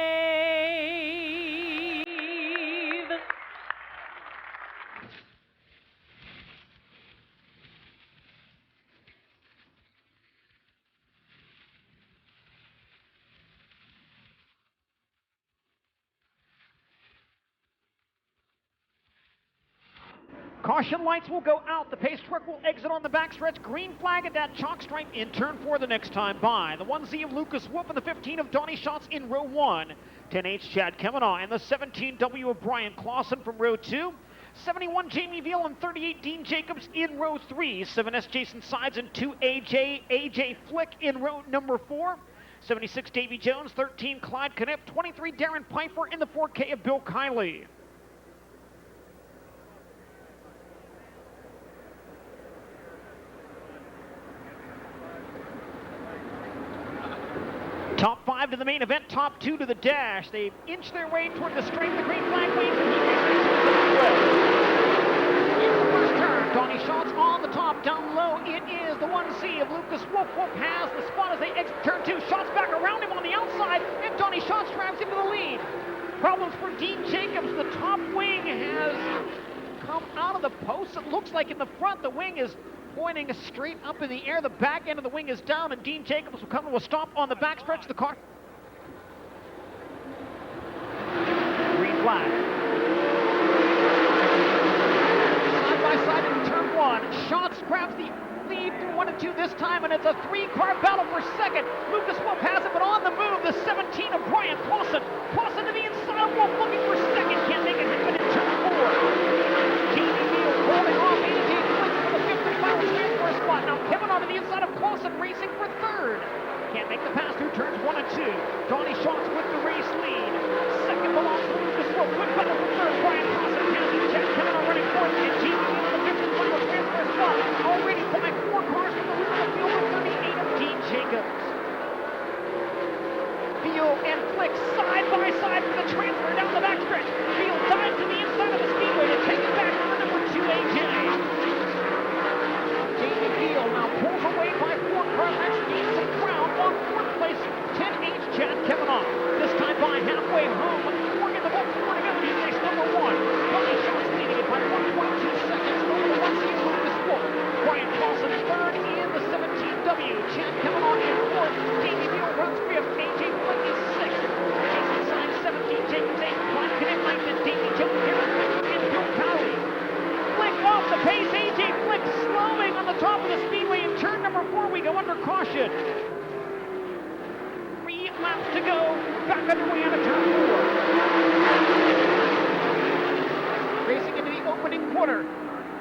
A: Caution lights will go out. The pace truck will exit on the backstretch. Green flag at that chalk stripe in turn 4 the next time by. The 1Z of Lucas Wolf and the 15 of Donnie Schatz in row 1. 10H Chad Kemanaugh and the 17W of Brian Clausen from row 2. 71 Jamie Veal and 38 Dean Jacobs in row 3. 7S Jason Sides and 2 AJ Flick in row number 4. 76 Davy Jones, 13 Clyde Knipp, 23 Darren Piper in the 4K of Bill Kiley. Top 5 to the main event, top 2 to the dash. They've inched their way toward the straight. The green flag waves. In the first turn, Donnie Schatz on the top, down low. It is the 1C of Lucas Wolf. Wolf has the spot as they exit turn 2. Schatz back around him on the outside, and Donnie Schatz drives into the lead. Problems for Dean Jacobs. The top wing has come out of the post. It looks like in the front, the wing is pointing straight up in the air. The back end of the wing is down, and Dean Jacobs will come to a stop on the backstretch. The car. Green flag. Side by side in turn 1. Schatz grabs the lead through 1 and 2 this time, and it's a 3-car battle for second. Lucas Wolf has it, but on the move, the 17 of Brian Clausen. Clausen to the inside. Wolf looking for second. Can't make it happen in turn 4. Jamie Field holding off AJ Flick for the 5th and final transfer spot. Now Kevin on to the inside of Clausen, racing for 3rd. Can't make the pass through turns 1 and 2. Donnie Schatz with the race lead. Second belongs to Lucas Wolf. Good battle for 3rd. Brian Clausen passing Jack Kevin on running 4th. And Jamie Field in the 5th and final transfer spot. Already by 4 cars from the Lernerville field with 38 of Dean Jacobs. Field and Flick side by side for the transfer down the backstretch. Field dives to the inside of the speedway to take it back to the number 2 AJ. Jamie Field now pulls away by 4 cars. Next needs some ground on 4th place. 10H Chad Kevinoff. This time by halfway home. Morgan the Wolf scoring together. He's race number 1. Donnie Schatz leading it by 1.2 seconds over the 1C Lucas Wolf. Brian Clausen 3rd in the 17W. Chad Kevinoff in 4th. Jamie Field runs 5th. AJ Flick is 6th. Jason Signs 17. Jacobs 8th. Clyde Knipp 9th. And Davy Jones Darren Piper and Bill Kiley. Flick off the pace. AJ Flick slowing on the top of the speedway. In turn number 4, we go under caution. 3 laps to go. Back underway on a turn 4. Racing into the opening quarter.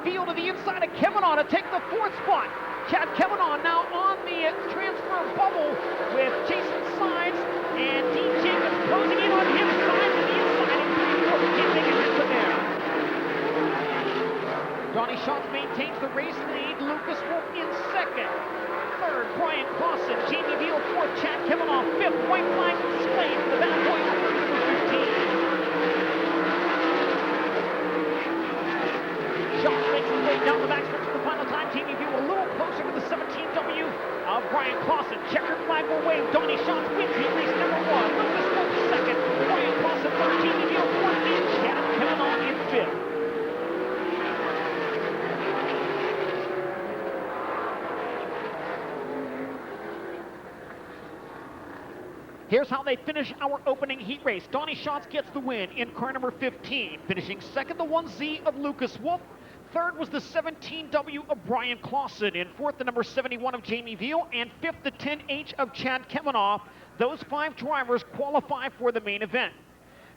A: Field to the inside of Kevinoff to take the 4th spot. Chad Kevinoff now on the transfer bubble with Jason Sides and Dean Jacobs closing in on him. Sides to the inside and 3-4. Can't make it happen there. Donnie Schatz maintains the race lead. Lucas Wolf in 2nd. 3rd, Brian Clausen. Jamie Veal 4th. Chad Kevinoff 5th. White flag displayed for the bad boy number 15. Schatz makes his way down the backstretch for the final time. Jamie Veal a little closer to the 17W of Brian Clausen. Checkered flag will wave. Donnie Schatz wins in race number 1. Lucas Wolf 2nd. Brian Clausen 3rd. Jamie Veal 4th. And Chad Kevinoff in 5th. Here's how they finish our opening heat race. Donnie Schatz gets the win in car number 15. Finishing 2nd, the 1Z of Lucas Wolf. 3rd was the 17W of Brian Clausen. In 4th, the number 71 of Jamie Veal. And 5th, the 10H of Chad Kevinoff. Those 5 drivers qualify for the main event.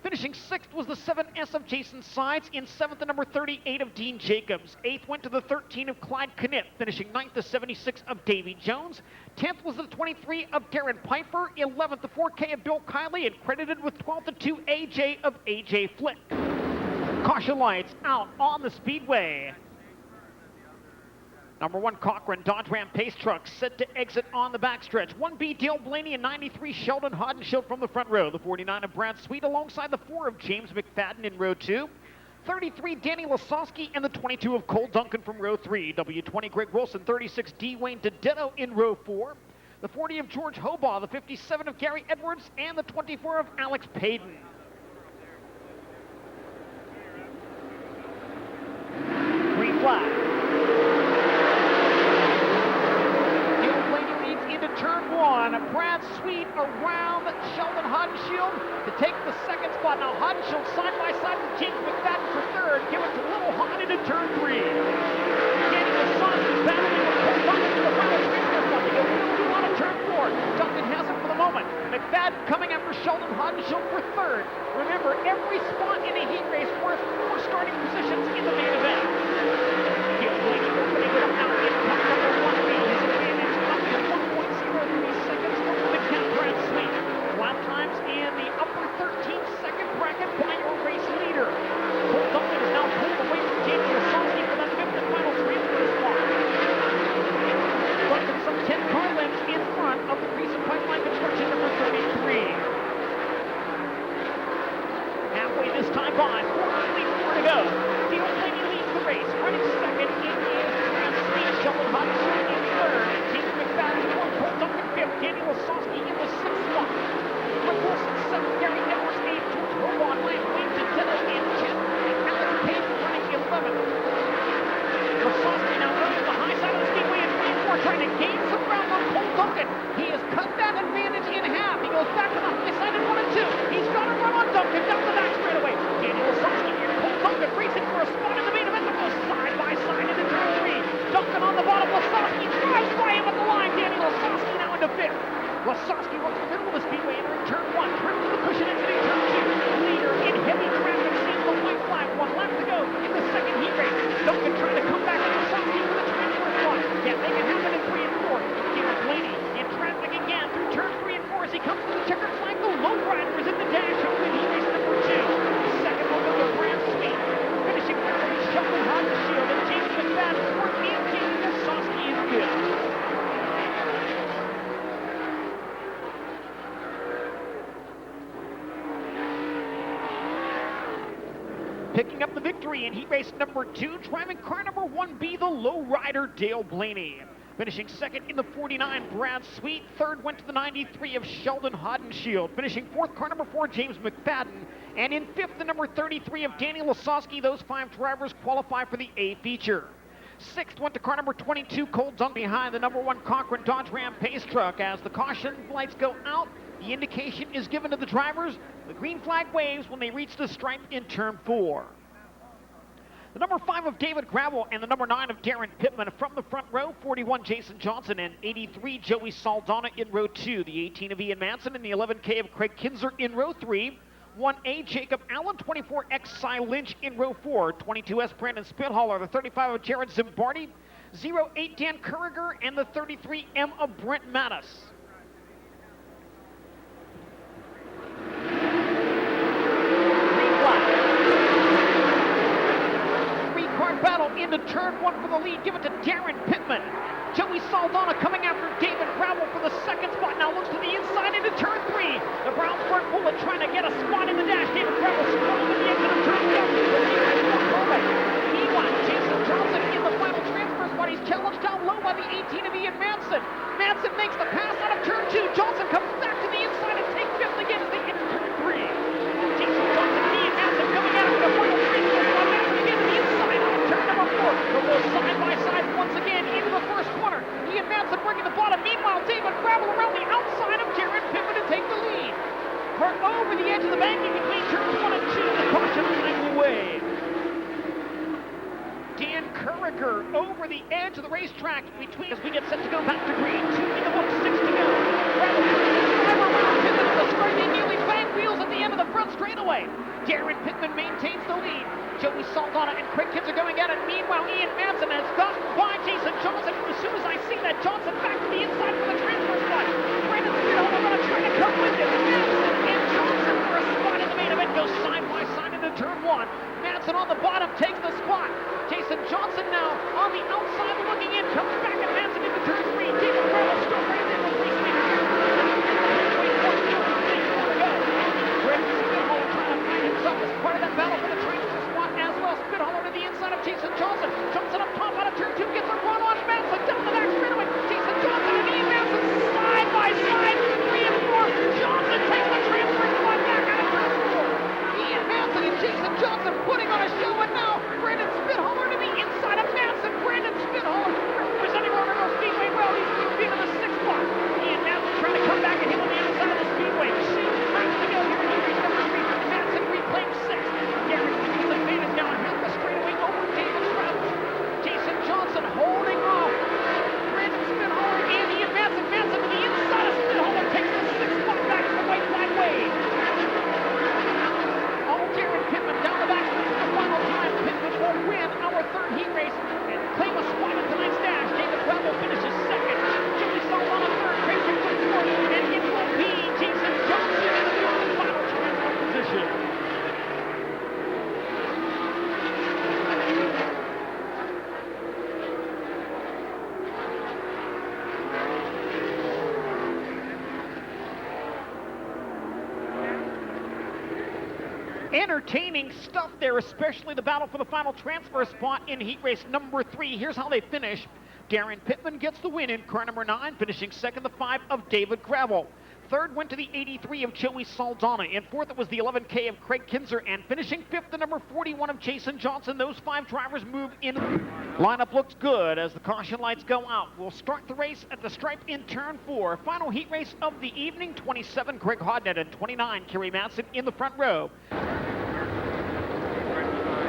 A: Finishing 6th was the 7S of Jason Sides. In 7th, the number 38 of Dean Jacobs. 8th went to the 13 of Clyde Knipp. Finishing 9th, the 76 of Davy Jones. 10th was the 23 of Darren Piper. 11th, the 4K of Bill Kiley. And credited with 12th, the 2 AJ of AJ Flick. Caution lights out on the speedway. Number 1 Cochran Dodge Ram Pace Truck set to exit on the backstretch. 1B Dale Blaney and 93 Sheldon Hodenshield from the front row. The 49 of Brad Sweet alongside the 4 of James McFadden in row 2. 33 Danny Lasowski and the 22 of Cole Duncan from row 3. W20 Greg Wilson, 36 D Wayne DiDetto in row 4. The 40 of George Hobaugh, the 57 of Gary Edwards, and the 24 of Alex Payton. Green flag. Turn 1, Brad Sweet around Sheldon Hodenshield to take the 2nd spot. Now Hodenshield side by side with James McFadden for 3rd. Give it to Little Hahn into turn 3. Danny Lasowski battling with Cole Duncan to the final transfer spot. They go real on a turn 4. Duncan has it for the moment. McFadden coming after Sheldon Hodenshield for 3rd. Remember, every spot in a heat race worth 4 starting positions in the main event. Dale Blaney opening it up now in car number 1B. His advantage up to 1.03 seconds over the Cat Brad trying to gain some ground on Cole Duncan. He has cut that advantage in half. He goes back to the high side in 1 and 2. He's got to run on Duncan down the back straightaway. Daniel Lasowski and Cole Duncan racing for a spot in the main event. They'll go side by side into turn 3. Duncan on the bottom. Lasowski drives by him at the line. Daniel Lasowski now into 5th. Lasowski works the middle of the speedway entering turn 1. Turn to the cushion exiting turn 2. Leader in heavy traffic sees the white flag. 1 lap to go in the second heat race. Duncan trying to come back to Lasowski for the transfer spot. Can't make it happen in 3 and 4. Garrett Blaney in traffic again through turn 3 and 4 as he comes to the checkered flag. The low rider is in the dash over in heat race number 2. Second will go to Brad Sweet. Finishing third, Sheldon Hodges Shield and James McFadden. Fourth and Daniel Lasowski is good. Picking up the victory in heat race number 2, driving car number 1B, the low rider Dale Blaney. Finishing second in the 49, Brad Sweet. Third went to the 93 of Sheldon Hodenshield. Finishing fourth, car number 4, James McFadden. And in fifth, the number 33 of Daniel Lasowski. Those 5 drivers qualify for the A feature. Sixth went to car number 22, Cole Duncan, behind the number 1 Cochran Dodge Ram pace truck. As the caution lights go out, the indication is given to the drivers. The green flag waves when they reach the stripe in turn 4. The number 5 of David Gravel and the number 9 of Darren Pittman from the front row. 41 Jason Johnson and 83 Joey Saldana in row 2. The 18 of Ian Manson and the 11K of Craig Kinzer in row 3. 1A Jacob Allen, 24X Cy Lynch in row 4. 22S Brandon Spithaller, the 35 of Jared Zimbardi. 08 Dan Curriger and the 33M of Brent Mattis. Battle into turn 1 for the lead. Give it to Darren Pittman. Joey Saldana coming after David Gravel for the second spot. Now looks to the inside into turn 3. The Brownsburg Bullet trying to get a spot in the dash. David Gravel scrolling to the exit of turn 2. Meanwhile, Jason Johnson in the final transfer spot. He's challenged down low by the 18 of Ian Manson. Manson makes the pass out of turn 2. Johnson comes back to the inside and takes 5th again as they enter turn 3. Jason Johnson and Ian Manson coming out for the final transfer spot. Manson again to the inside on turn number 4. They'll go side by side once again into the first corner. Ian Manson bringing the bottom. Meanwhile, David Gravel around the outside of Jared Pittman to take the lead. Hurt over the edge of the banking between turns 1 and 2. The caution flies away. Dan Curriger over the edge of the racetrack between as we get set to go back to green. 2 in the book, 6 to go. Gravel driver around Pittman on the start. They nearly bang wheels at the end of the front straightaway. Darren Pittman maintains the lead. Joey Saldana and Craig Kids are going at it. Meanwhile, Ian Manson has gotten by Jason Johnson. As soon as I see that, Johnson back to the inside for the transfer spot. Brandon Spithaller going to try to come with it. Manson and Johnson for a spot in the main event. Goes side by side into turn 1. Manson on the bottom takes the spot. Jason Johnson now on the outside looking in. Comes back and Manson into turn 3. David Gravel still right there with 3 speed. Brandon Spithaller trying to find himself as part of that battle for the transfer spot as well. Spithaller to the inside of Jason Johnson. Johnson up top out of turn 2. Gets a run on Manson down the back straightaway. Jason Johnson and Ian Manson side by side. 3 and 4. Johnson takes the transfer spot back out of turn 4. Ian Manson and Jason Johnson putting on a show, and now Brandon Spithaller to the inside of Manson. Brandon Spithaller representing Lernerville Speedway well. He's been in the 6th spot. Ian Manson trying to come back at him on the outside of the speedway. 6 laps to go here in race number 3. Manson reclaims 6th. Garrett Blaney's advantage now on half the straightaway over David Gravel. Jason Johnson holding off Brandon Spithaller and Ian Manson. Manson to the inside of Spithaller takes the 6th spot back to the white flag wave. All Darren Pittman down the back stretch for the final time. Pittman will win our 3rd heat race and claim a spot in tonight's dash. David Gravel finishes 2nd. Joey Saldana 3rd. Craig Kinzer 4th. And it will be Jason Johnson in the final transfer position. Entertaining stuff there, especially the battle for the final transfer spot in heat race number 3. Here's how they finish. Darren Pittman gets the win in car number 9, finishing 2nd, the 5 of David Gravel. Third went to the 83 of Joey Saldana. In fourth, it was the 11K of Craig Kinzer. And finishing fifth, the number 41 of Jason Johnson. Those 5 drivers move in. Lineup looks good as the caution lights go out. We'll start the race at the stripe in turn 4. Final heat race of the evening. 27, Greg Hodnett, and 29, Kerry Madsen in the front row.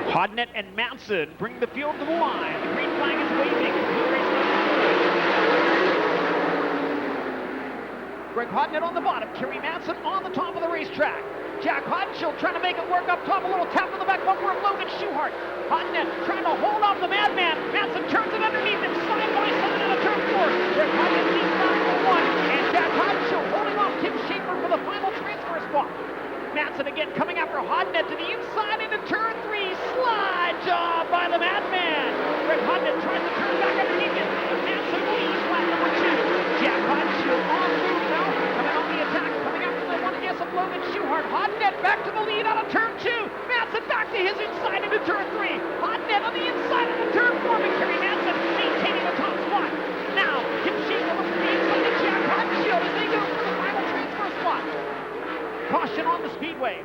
A: Hodnett and Madsen bring the field to the line. The green flag is waving. Heat race looks good. Greg Hodnett on the bottom, Kerry Madsen on the top of the racetrack. Jack Hodnett trying to make it work up top, a little tap on the back bumper of Logan Schuchart. Hodnett trying to hold off the madman. Madsen turns it underneath him, side by side into turn 4. Greg Hodnett leads number 1, and Jack Hodnett holding off Tim Schaefer for the final transfer spot. Madsen again coming after Hodnett to the inside into turn 3. Slide job by the madman. Greg Hodnett tries to turn back underneath him, but Madsen leads lap number 2. Jack Hodnett on move now, coming on the attack, coming after the 1S of Logan Schuchart. Hodnett back to the lead out of turn 2. Madsen back to his inside into turn 3. Hodnett on the inside into turn 4, but Kerry Madsen maintaining the top spot. Now, Tim Schaefer looks to the inside of Jack Hodnett as they go for the final transfer spot. Caution on the speedway.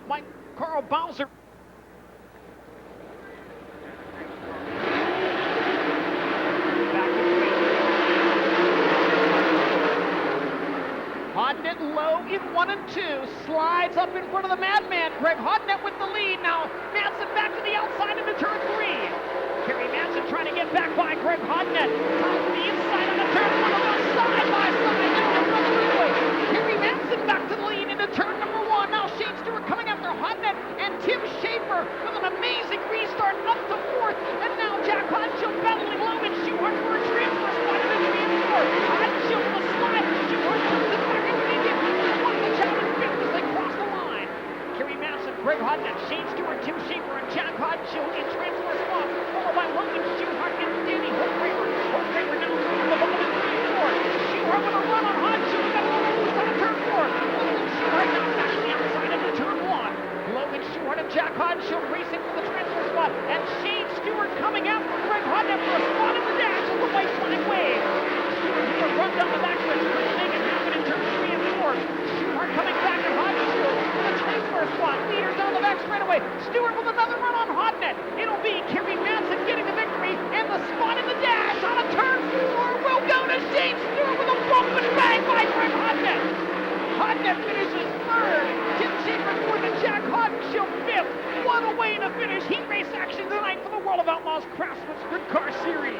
A: Mike Carl Bowser. Back to Hodnett low in 1 and 2. Slides up in front of the madman. Greg Hodnett with the lead. Now Madsen back to the outside into turn 3. Kerry Madsen trying to get back by Greg Hodnett. Time to the inside on the turn 1 of those side by side. Kerry Madsen back to the lead into turn number 1. Now Shane Stewart coming after Hodnett and Tim Schaefer with an amazing restart up to 4th. And now Jack Hodnett battling Logan Schuchart for a transfer spot in the transport. Hodnett with a slide. Schuchart turns it back underneath him. Won the challenge 5th as they cross the line. Kerry Madsen, Greg Hodnett, Shane Stewart, Tim Schaefer, and Jack Hodnett in transfer spots, followed by Logan Schuchart and Danny Holtgraver. Holtgraver now on the bottom in 3 and 4. Schuchart with a run on Hodnett. Turn 4. Logan Schuchart now back to the outside into turn 1. Logan Schuchart and Jack Hodnett racing for the transfer spot. And Shane Stewart coming after Greg Hodnett for a spot in the dash as the white flag wave. Stewart with a run down the back stretch. Couldn't make it happen in turn 3 and 4. Schuchart coming back at Hodnett for the transfer spot. Leaders down the back straightaway. Stewart with another run on Hodnett. It'll be Kerry Madsen getting the victory. And the spot in the dash out of turn 4 will go to Shane Stewart with a bump and bang by Greg Hodnett. Hodnett finishes 3rd. Tim Schaefer 4th and Jack Hodnett 5th. What a way to finish heat race action tonight for the World of Outlaws Craftsman Sprint Car Series.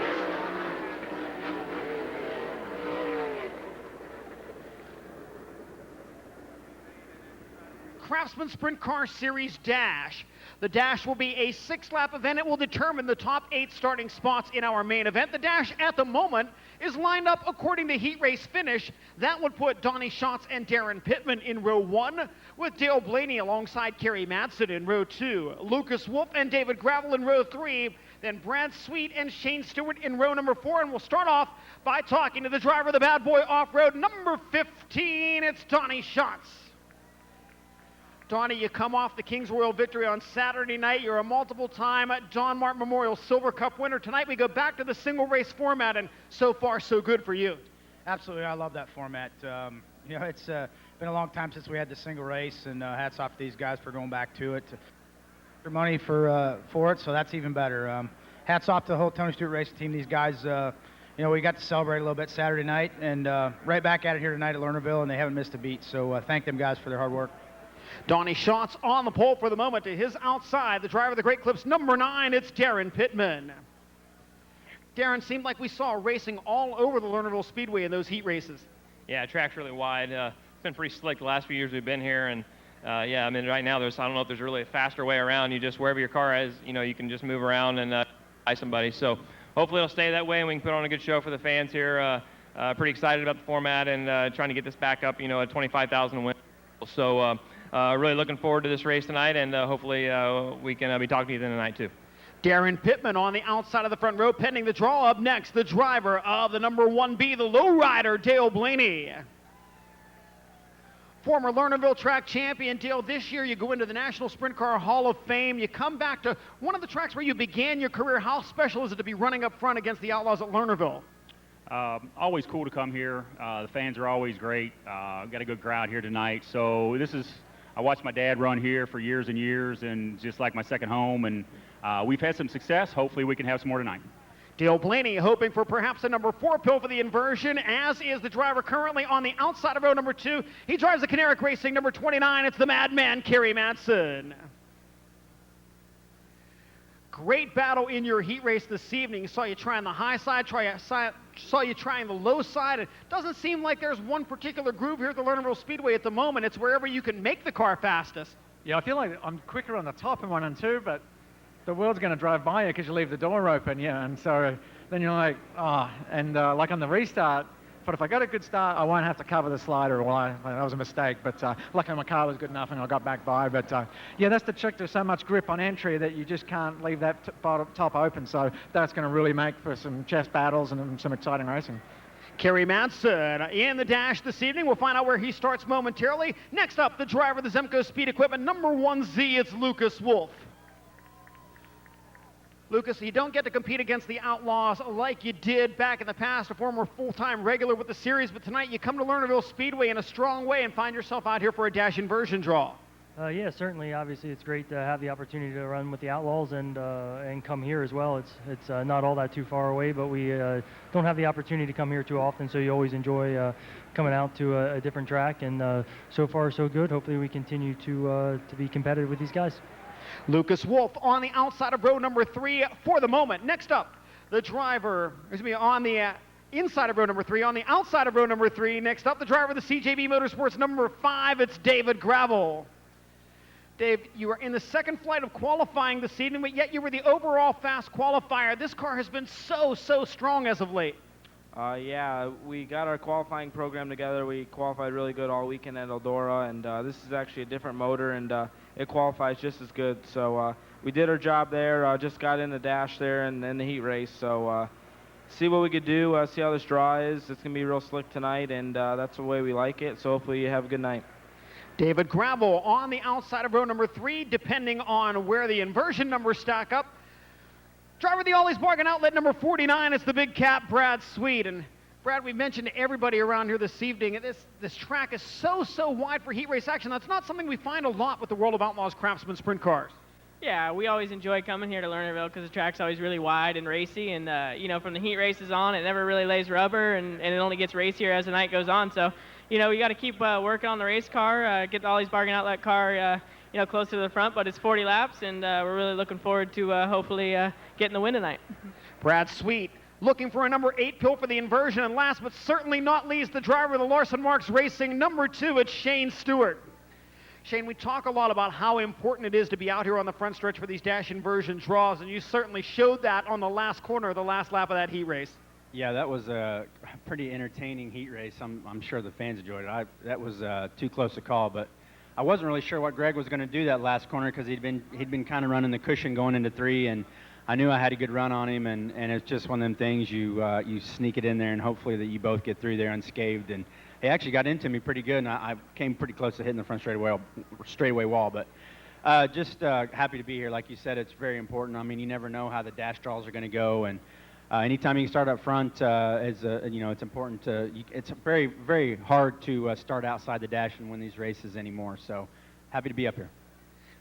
A: Craftsman Sprint Car Series Dash. The Dash will be a 6-lap event. It will determine the top 8 starting spots in our main event. The Dash at the moment is lined up according to heat race finish. That would put Donnie Schatz and Darren Pittman in row 1, with Dale Blaney alongside Kerry Madsen in row 2, Lucas Wolf and David Gravel in row 3, then Brad Sweet and Shane Stewart in row number 4. And we'll start off by talking to the driver of the Bad Boy Off-Road, number 15. It's Donnie Schatz. Donnie, you come off the King's Royal victory on Saturday night. You're a multiple-time Don Martin Memorial Silver Cup winner. Tonight we go back to the single race format, and so far so good for you.
E: Absolutely, I love that format. It's been a long time since we had the single race, and hats off to these guys for going back to it. For money for it, so that's even better. Hats off to the whole Tony Stewart racing team. These guys, we got to celebrate a little bit Saturday night, and right back at it here tonight at Lernerville, and they haven't missed a beat. So thank them guys for their hard work.
A: Donnie Schatz on the pole for the moment. To his outside, the driver of the Great Clips, number 9, it's Darren Pittman. Darren, seemed like we saw racing all over the Lernerville Speedway in those heat races.
F: Yeah, the track's really wide. It's been pretty slick the last few years we've been here, and right now I don't know if there's really a faster way around. You just, wherever your car is, you can just move around and buy somebody. So hopefully it'll stay that way, and we can put on a good show for the fans here. Pretty excited about the format and trying to get this back up, at 25,000 wins. So really looking forward to this race tonight, and hopefully we can be talking to you tonight too.
A: Darren Pittman on the outside of the front row, pending the draw. Up next, the driver of the number 1B, the lowrider, Dale Blaney. Former Lernerville track champion, Dale, this year you go into the National Sprint Car Hall of Fame. You come back to one of the tracks where you began your career. How special is it to be running up front against the Outlaws at Lernerville?
G: Always cool to come here. The fans are always great. Got a good crowd here tonight. So I watched my dad run here for years and years, and just like my second home. And we've had some success. Hopefully we can have some more tonight.
A: Dale Blaney hoping for perhaps a number 4 pill for the inversion, as is the driver currently on the outside of row number 2. He drives the Canaric Racing number 29. It's the Madman, Kerry Madsen. Great battle in your heat race this evening. Saw you trying the high side, saw you trying the low side. It doesn't seem like there's one particular groove here at the Lernerville Speedway at the moment. It's wherever you can make the car fastest.
H: Yeah, I feel like I'm quicker on the top in 1 and 2, but the world's going to drive by you because you leave the door open, yeah, and so then you're like, like on the restart, but if I got a good start, I won't have to cover the slider. Well, that was a mistake, but luckily my car was good enough and I got back by. But yeah, that's the trick. There's so much grip on entry that you just can't leave that top open, so that's going to really make for some chest battles and some exciting racing.
A: Kerry Madsen in the dash this evening. We'll find out where he starts momentarily. Next up, the driver of the Zemco Speed Equipment, number 1Z, it's Lucas Wolf. Lucas, you don't get to compete against the Outlaws like you did back in the past, a former full-time regular with the series, but tonight you come to Lernerville Speedway in a strong way and find yourself out here for a dash inversion draw.
I: Yeah, certainly. Obviously, it's great to have the opportunity to run with the Outlaws and come here as well. It's not all that too far away, but we don't have the opportunity to come here too often, so you always enjoy coming out to a different track, and so far so good. Hopefully we continue to be competitive with these guys.
A: Lucas Wolf on the outside of row number 3 for the moment. Next up, the driver, on the inside of row number 3, on the outside of row number 3. Next up, the driver of the CJB Motorsports number 5, it's David Gravel. Dave, you were in the second flight of qualifying this evening, but yet you were the overall fast qualifier. This car has been so strong as of late.
J: Yeah, we got our qualifying program together. We qualified really good all weekend at Eldora, and this is actually a different motor, and it qualifies just as good. So we did our job there, just got in the dash there and in the heat race. So see what we could do, see how this draw is. It's going to be real slick tonight, and that's the way we like it. So hopefully you have a good night.
A: David Gravel on the outside of row number 3, depending on where the inversion numbers stack up. Driver of the Ollie's Bargain Outlet number 49, it's the big cap, Brad Sweet. And Brad, we mentioned to everybody around here this evening, this track is so wide for heat race action. That's not something we find a lot with the World of Outlaws Craftsman sprint cars.
D: Yeah, we always enjoy coming here to Lernerville because the track's always really wide and racy, and you know, from the heat races on, it never really lays rubber, and it only gets racier as the night goes on. So, you know, we got to keep working on the race car, get the Ollie's Bargain Outlet car, you know, close to the front. But it's 40 laps, and we're really looking forward to hopefully getting the win tonight.
A: Brad Sweet looking for a number 8 pill for the inversion, and last but certainly not least, the driver of the Larson Marks Racing number 2, it's Shane Stewart. Shane, we talk a lot about how important it is to be out here on the front stretch for these dash inversion draws, and you certainly showed that on the last corner of the last lap of that heat race.
K: Yeah, that was a pretty entertaining heat race. I'm sure the fans enjoyed it. That was too close a call, but I wasn't really sure what Greg was going to do that last corner because he'd been kind of running the cushion going into 3, and I knew I had a good run on him, and it's just one of them things you sneak it in there and hopefully that you both get through there unscathed. And he actually got into me pretty good, and I came pretty close to hitting the front straightaway wall. But just happy to be here. Like you said, it's very important. I mean, you never know how the dash draws are going to go, and anytime you can start up front, it's important to. It's very, very hard to start outside the dash and win these races anymore. So happy to be up here.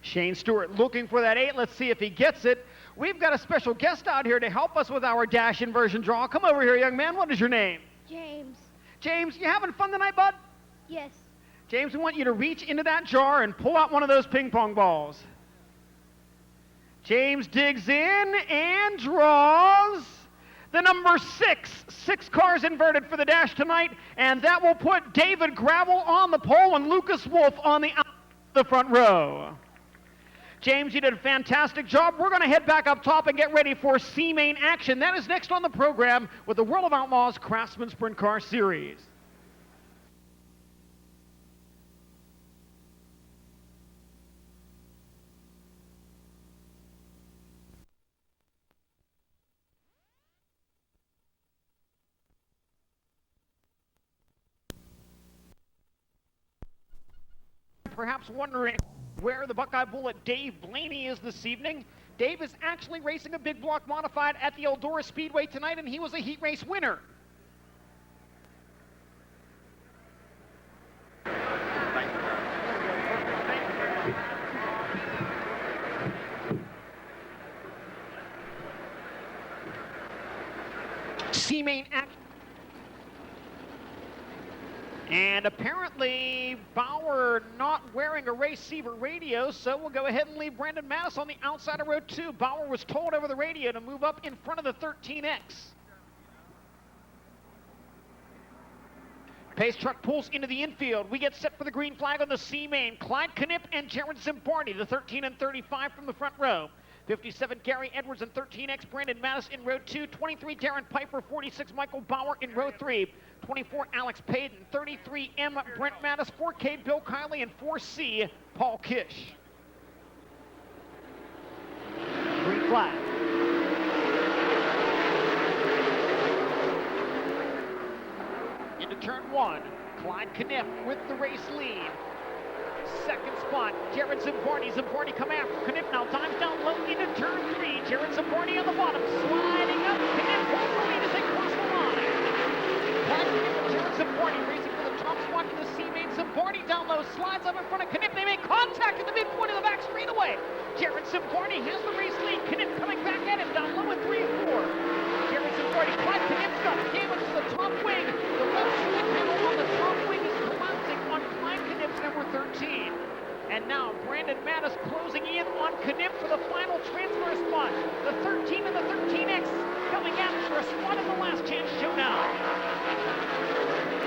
A: Shane Stewart looking for that 8. Let's see if he gets it. We've got a special guest out here to help us with our dash inversion draw. Come over here, young man. What is your name?
L: James.
A: James, you having fun tonight, bud?
L: Yes.
A: James, we want you to reach into that jar and pull out one of those ping pong balls. James digs in and draws the number 6. 6 cars inverted for the dash tonight, and that will put David Gravel on the pole and Lucas Wolf on the front row. James, you did a fantastic job. We're going to head back up top and get ready for C-Main action. That is next on the program with the World of Outlaws Craftsman Sprint Car Series. Perhaps wondering where the Buckeye Bullet Dave Blaney is this evening. Dave is actually racing a big block modified at the Eldora Speedway tonight, and he was a heat race winner. C-Main action. And apparently Bauer not wearing a receiver radio, so we'll go ahead and leave Brandon Mattis on the outside of row 2. Bauer was told over the radio to move up in front of the 13X. Pace truck pulls into the infield. We get set for the green flag on the C-Main. Clyde Knipp and Jared Zimbardi, the 13 and 35 from the front row. 57, Gary Edwards and 13X, Brandon Mattis in row 2. 23, Darren Piper. 46, Michael Bauer in row 3. 24, Alex Payton. 33, M, Brent Mattis. 4K, Bill Kiley. And 4C, Paul Kish. Green flag. Into turn 1, Clyde Knipp with the race lead. Second spot, Jared Zimbardi. Zimbardi come after Knipp now, dives down low into turn 3. Jared Zimbardi on the bottom, sliding up. Knipp holds the lead as they cross the line. Clyde Knipp and Jared Zimbardi racing for the top spot in the C-Main. Zimbardi down low, slides up in front of Knipp. They make contact at the midpoint of the back straightaway. Jared Zimbardi has the race lead. Knipp coming back at him down low at 3 and 4. Jared Zimbardi, Clyde Knipp's got a damage to the top wing. The left swing panel on the top wing is collapsing on Clyde Knipp's number 13. And now Brandon Mattis closing in on Knipp for the final transfer spot. The 13 and the 13X coming after a spot in the last chance showdown.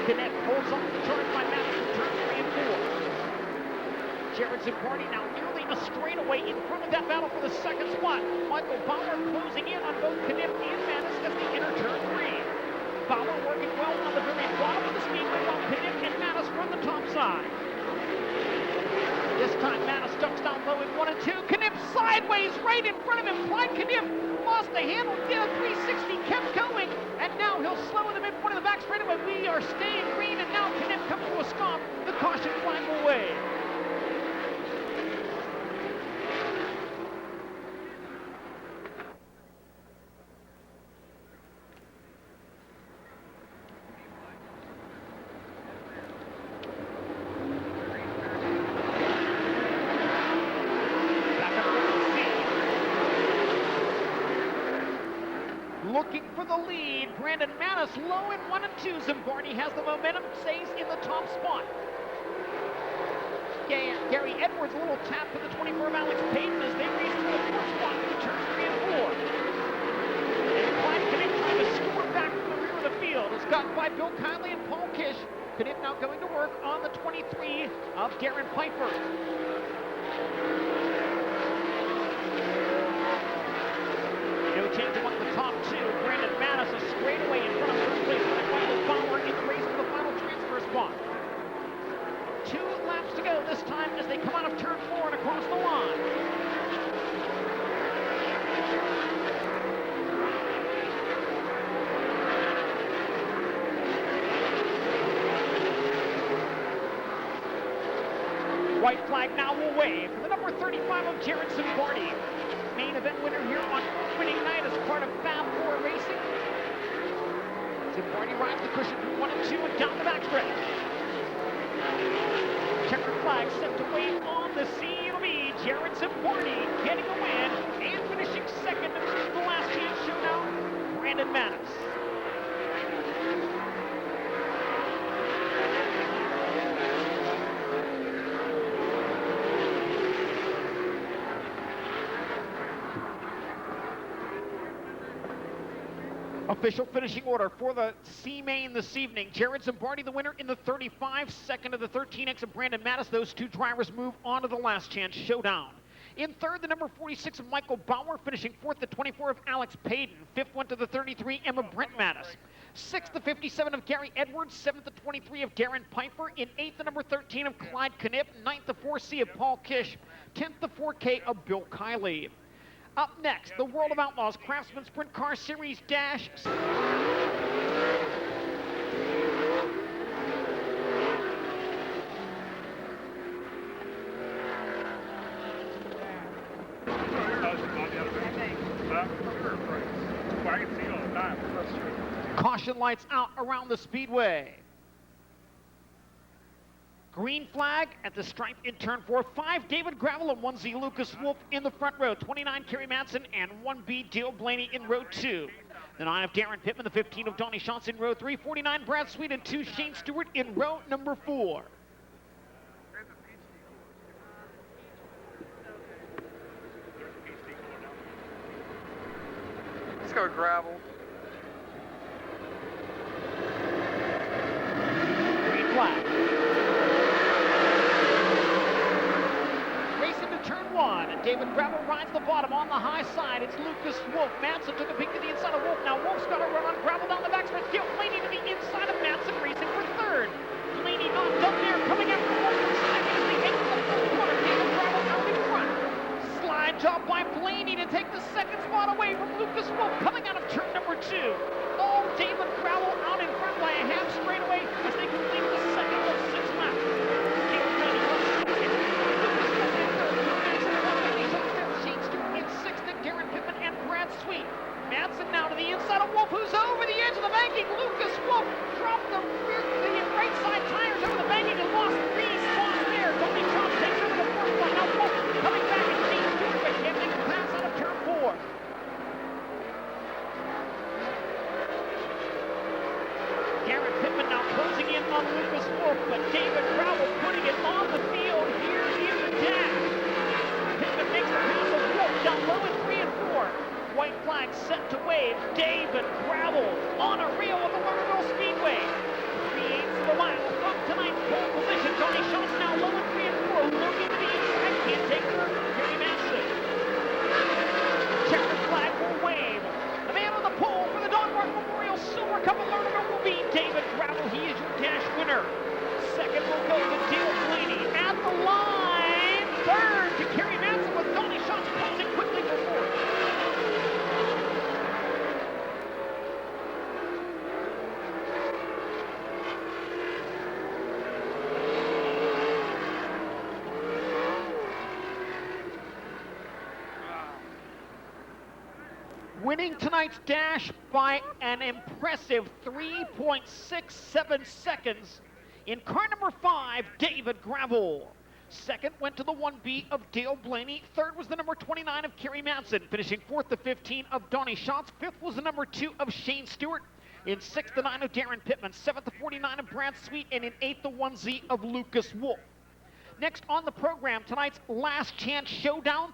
A: Knipp holds on to the charge by Mattis in turns 3 and 4. Jared Zimbardi now nearly a straightaway in front of that battle for the second spot. Michael Bauer closing in on both Knipp and Mattis as they enter turn 3. Bauer working well on the very bottom of the speedway while Knipp and Mattis run the top side. This time Mattis ducks down low in 1 and 2. Knipp sideways right in front of him. Clyde Knipp lost the handle, did a 360, kept going, and now he'll slow in the midpoint of the back straightaway. We are staying green, and now Knipp comes to a stop. The caution flag will wave. Looking for the lead, Brandon Mattis low in 1 and 2. Zimbardi has the momentum, stays in the top spot. Gary Edwards a little tap to the 24 of Alex Payton as they race to the fourth spot in turns 3 and 4. And Clyde Knipp trying to score back from the rear of the field. It's gotten by Bill Kiley and Paul Kish. Knipp now going to work on the 23 of Darren Piper. No change among the top 2. Brandon Mattis a straightaway in front of third place by Michael Bauer in the race for the final transfer spot. 2 laps to go this time as they come out of turn 4 and across the line. White flag now will wave for the number 35 of Jared Zimbardi. Main event winner here on opening night as part of Fab 4 Racing. Zimbardi rides the cushion from 1 and 2 and down the backstretch. Checkered flag set to wave on the scene. It'll be Jared Zimbardi getting a win and finishing second in the last chance showdown, Brandon Mattis. Official finishing order for the C-Main this evening. Jared Zimbardi the winner in the 35, second of the 13X of Brandon Mattis. Those 2 drivers move on to the last chance showdown. In third, the number 46 of Michael Bauer, finishing fourth, the 24 of Alex Payton. Fifth went to the 33, Emma Brent Mattis. Sixth, the 57 of Gary Edwards. Seventh, the 23 of Darren Piper. In eighth, the number 13 of Clyde Knipp. Ninth, the 4C of Paul Kish. 10th, the 4K of Bill Kiley. Up next, the World of Outlaws Craftsman Sprint Car Series Dash. Caution lights out around the speedway. Green flag at the stripe in turn 4. 5, David Gravel and 1Z Lucas Wolf in the front row. 29, Kerry Madsen and 1B, Dale Blaney in row 2. The 9 of Darren Pittman, the 15 of Donnie Schatz in row 3, 49 Brad Sweet, and 2 Shane Stewart in row number 4.
L: Let's go gravel.
A: Green flag. Racing to turn 1. David Gravel rides the bottom on the high side. It's Lucas Wolf. Madsen took a peek to the inside of Wolf. Now Wolf's got to run on Gravel down the backstretch. Dale Blaney to the inside of Madsen, racing for 3rd. Blaney not done there, coming after Wolf for 2nd as they exit the 4th corner. David Gravel out in front. Slide job by Blaney to take the 2nd spot away from Lucas Wolf coming out of turn number 2. All David Gravel out in front by a half straightaway as they complete the 2nd of 6 laps. Dale Blaney runs 2nd. Lucas Wolf in 3rd. Madsen in 5th. Shane Stewart in 6th. And Darren Pittman and Brad Sweet. Madsen now to the inside of Wolf, who's over the edge of the banking. Lucas Wolf dropped the right side tires over the banking and lost 3 spots there. Tony Schatz takes over the 4th spot. Now Wolf coming back and Shane Stewart, but can't make a pass out of turn 4. Darren Pittman now closing in on Lucas Wolf, but David Gravel putting it on the field here in the dash. Pittman makes the pass of Wolf down low in 3 and 4. White flag set to wave. David Gravel on a reel of the Lernerville Speedway. 3/8 of a mile from tonight's pole position. Donnie Schatz now low in 3 and 4. Looking to the inside. Can't take third. Gary Madsen. Checkered flag will wave. The man on the pole for the Don Martin Memorial Silver Cup at Lernerville will be David Gravel. He is your dash winner. 2nd will go to Dale Blaney. At the line. 3rd to Gary Madsen with Donnie Schatz closing quickly for 4th. Winning tonight's dash by an impressive 3.67 seconds in car number 5, David Gravel. 2nd went to the 1B of Dale Blaney. 3rd was the number 29 of Kerry Madsen. Finishing 4th, the 15 of Donnie Schatz. 5th was the number 2 of Shane Stewart. In 6th, the 9 of Darren Pittman. 7th, the 49 of Brad Sweet. And in 8th, the 1Z of Lucas Wolf. Next on the program, tonight's last chance showdown.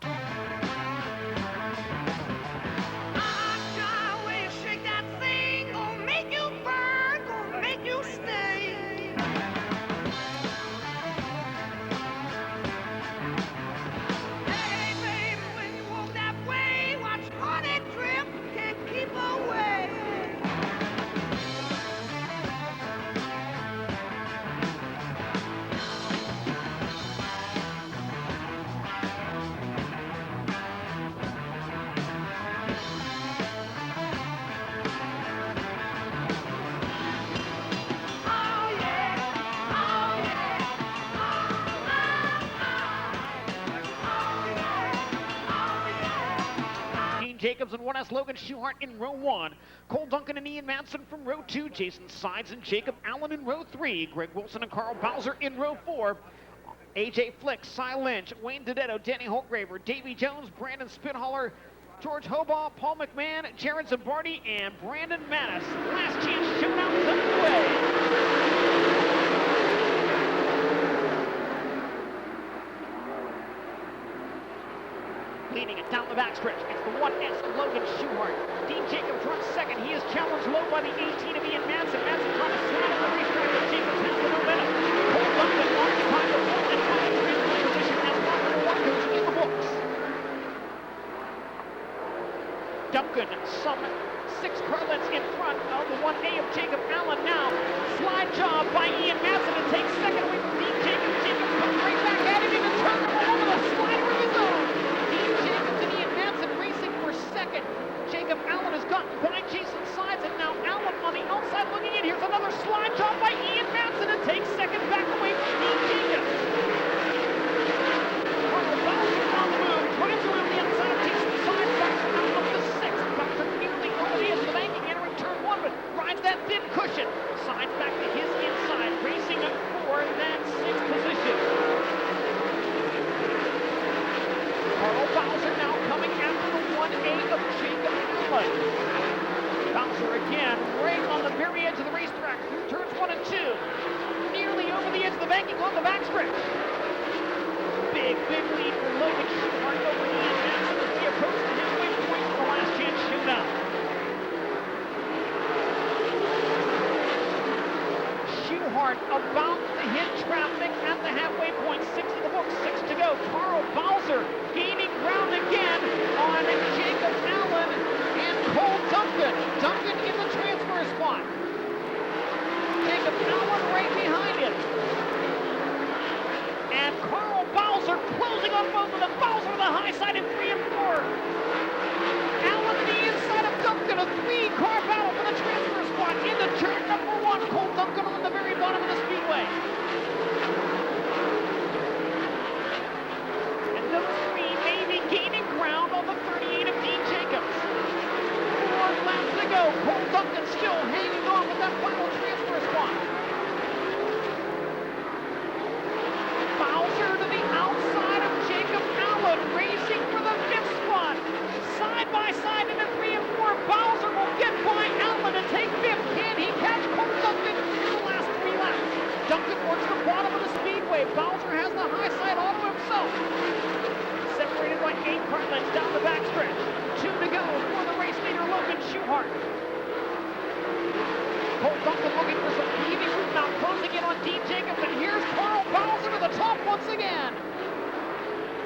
A: Jacobs and 1S Logan Schuhart in row 1. Cole Duncan and Ian Madsen from row 2. Jason Sides and Jacob Allen in row 3. Greg Wilson and Carl Bowser in row 4. AJ Flick, Cy Lynch, Wayne Dedetto, Danny Holtgraver, Davey Jones, Brandon Spithaller, George Hobaugh, Paul McMahon, Jared Zambardi, and Brandon Mattis. Last chance showdown is underway. Leading it down the backstretch. It's the 1S of Logan Schuhart. Dean Jacobs runs 2nd. He is challenged low by the 18 of Ian Madsen. Madsen trying to slide on the racetrack, but Jacobs has the momentum. Cole Duncan occupied the pole and finds transition position as lap number 1 goes in the books. Duncan, some 6 car lengths in front of the 1A of Jacob Allen now. Slide job by Ian Madsen to take 2nd away from Dean Jacobs. Jacobs comes right back at him, even turns him over the slider of his own. Jacob Allen has gotten by Jason Sides, and now Allen on the outside looking in. Here's another slide job by Ian Madsen to take 2nd back away from Dean Jacobs. Carl Bowser on the move, drives around the inside, takes the side, Bowser out up to 6th. Bowser nearly over the edge of the banking, entering turn 1, but rides that thin cushion. Sides back to his inside, racing for that 6th position. Carl Bowser now coming after the 1A of Jacob Allen. Schuhart about to hit traffic at the halfway point. 6 in the book, 6 to go. Carl Bowser gaining ground again on Jacob Allen and Cole Duncan. Duncan in the transfer spot. Jacob Allen right behind him. And Carl Bowser closing on both of them. Bowser to the high side in 3 and 4. Allen to the inside of Duncan. A 3-car battle for the transfer spot into turn number 1. Cole Duncan on the very bottom of the speedway. And number 3 maybe gaining ground on the 38 of Dean Jacobs. 4 laps to go. Cole Duncan still hanging on with that final transfer spot. Bowser to the outside of Jacob Allen, racing for the 5th spot. Side by side in the 3 and 4. Bowser will get by Allen and take 5th. Can he catch Cole Duncan in the last 3 laps? Duncan works the bottom of the speedway. Bowser has the high side all to himself. Separated by 8 car lengths down the backstretch. 2 to go for the race leader, Logan Schuhart. Cole Duncan looking for some heaving room now, closing in on Dean Jacobs, and here's Carl Bowser to the top once again.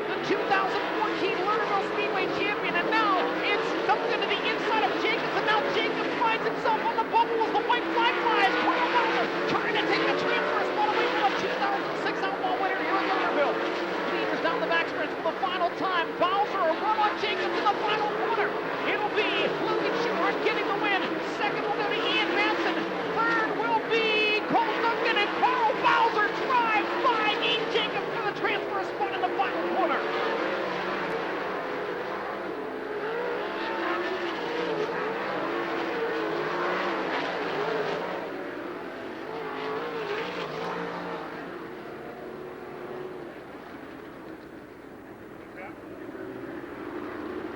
A: The 2014 Lernerville Speedway champion, and now it's Duncan to the inside of Jacobs, and now Jacobs finds himself on the bubble as the white flag flies. Carl Bowser trying to take the transfer spot away from the 2006 Outlaw winner here at Lernerville. Leaders down the backstretch for the final time. Bowser a run on Jacobs in the final corner. It'll be Logan Schuhart getting the win. Second will go to Ian Manson. Third will be Cole Duncan, and Carl Bowser drives by Dean Jacobs for the transfer spot in the final corner.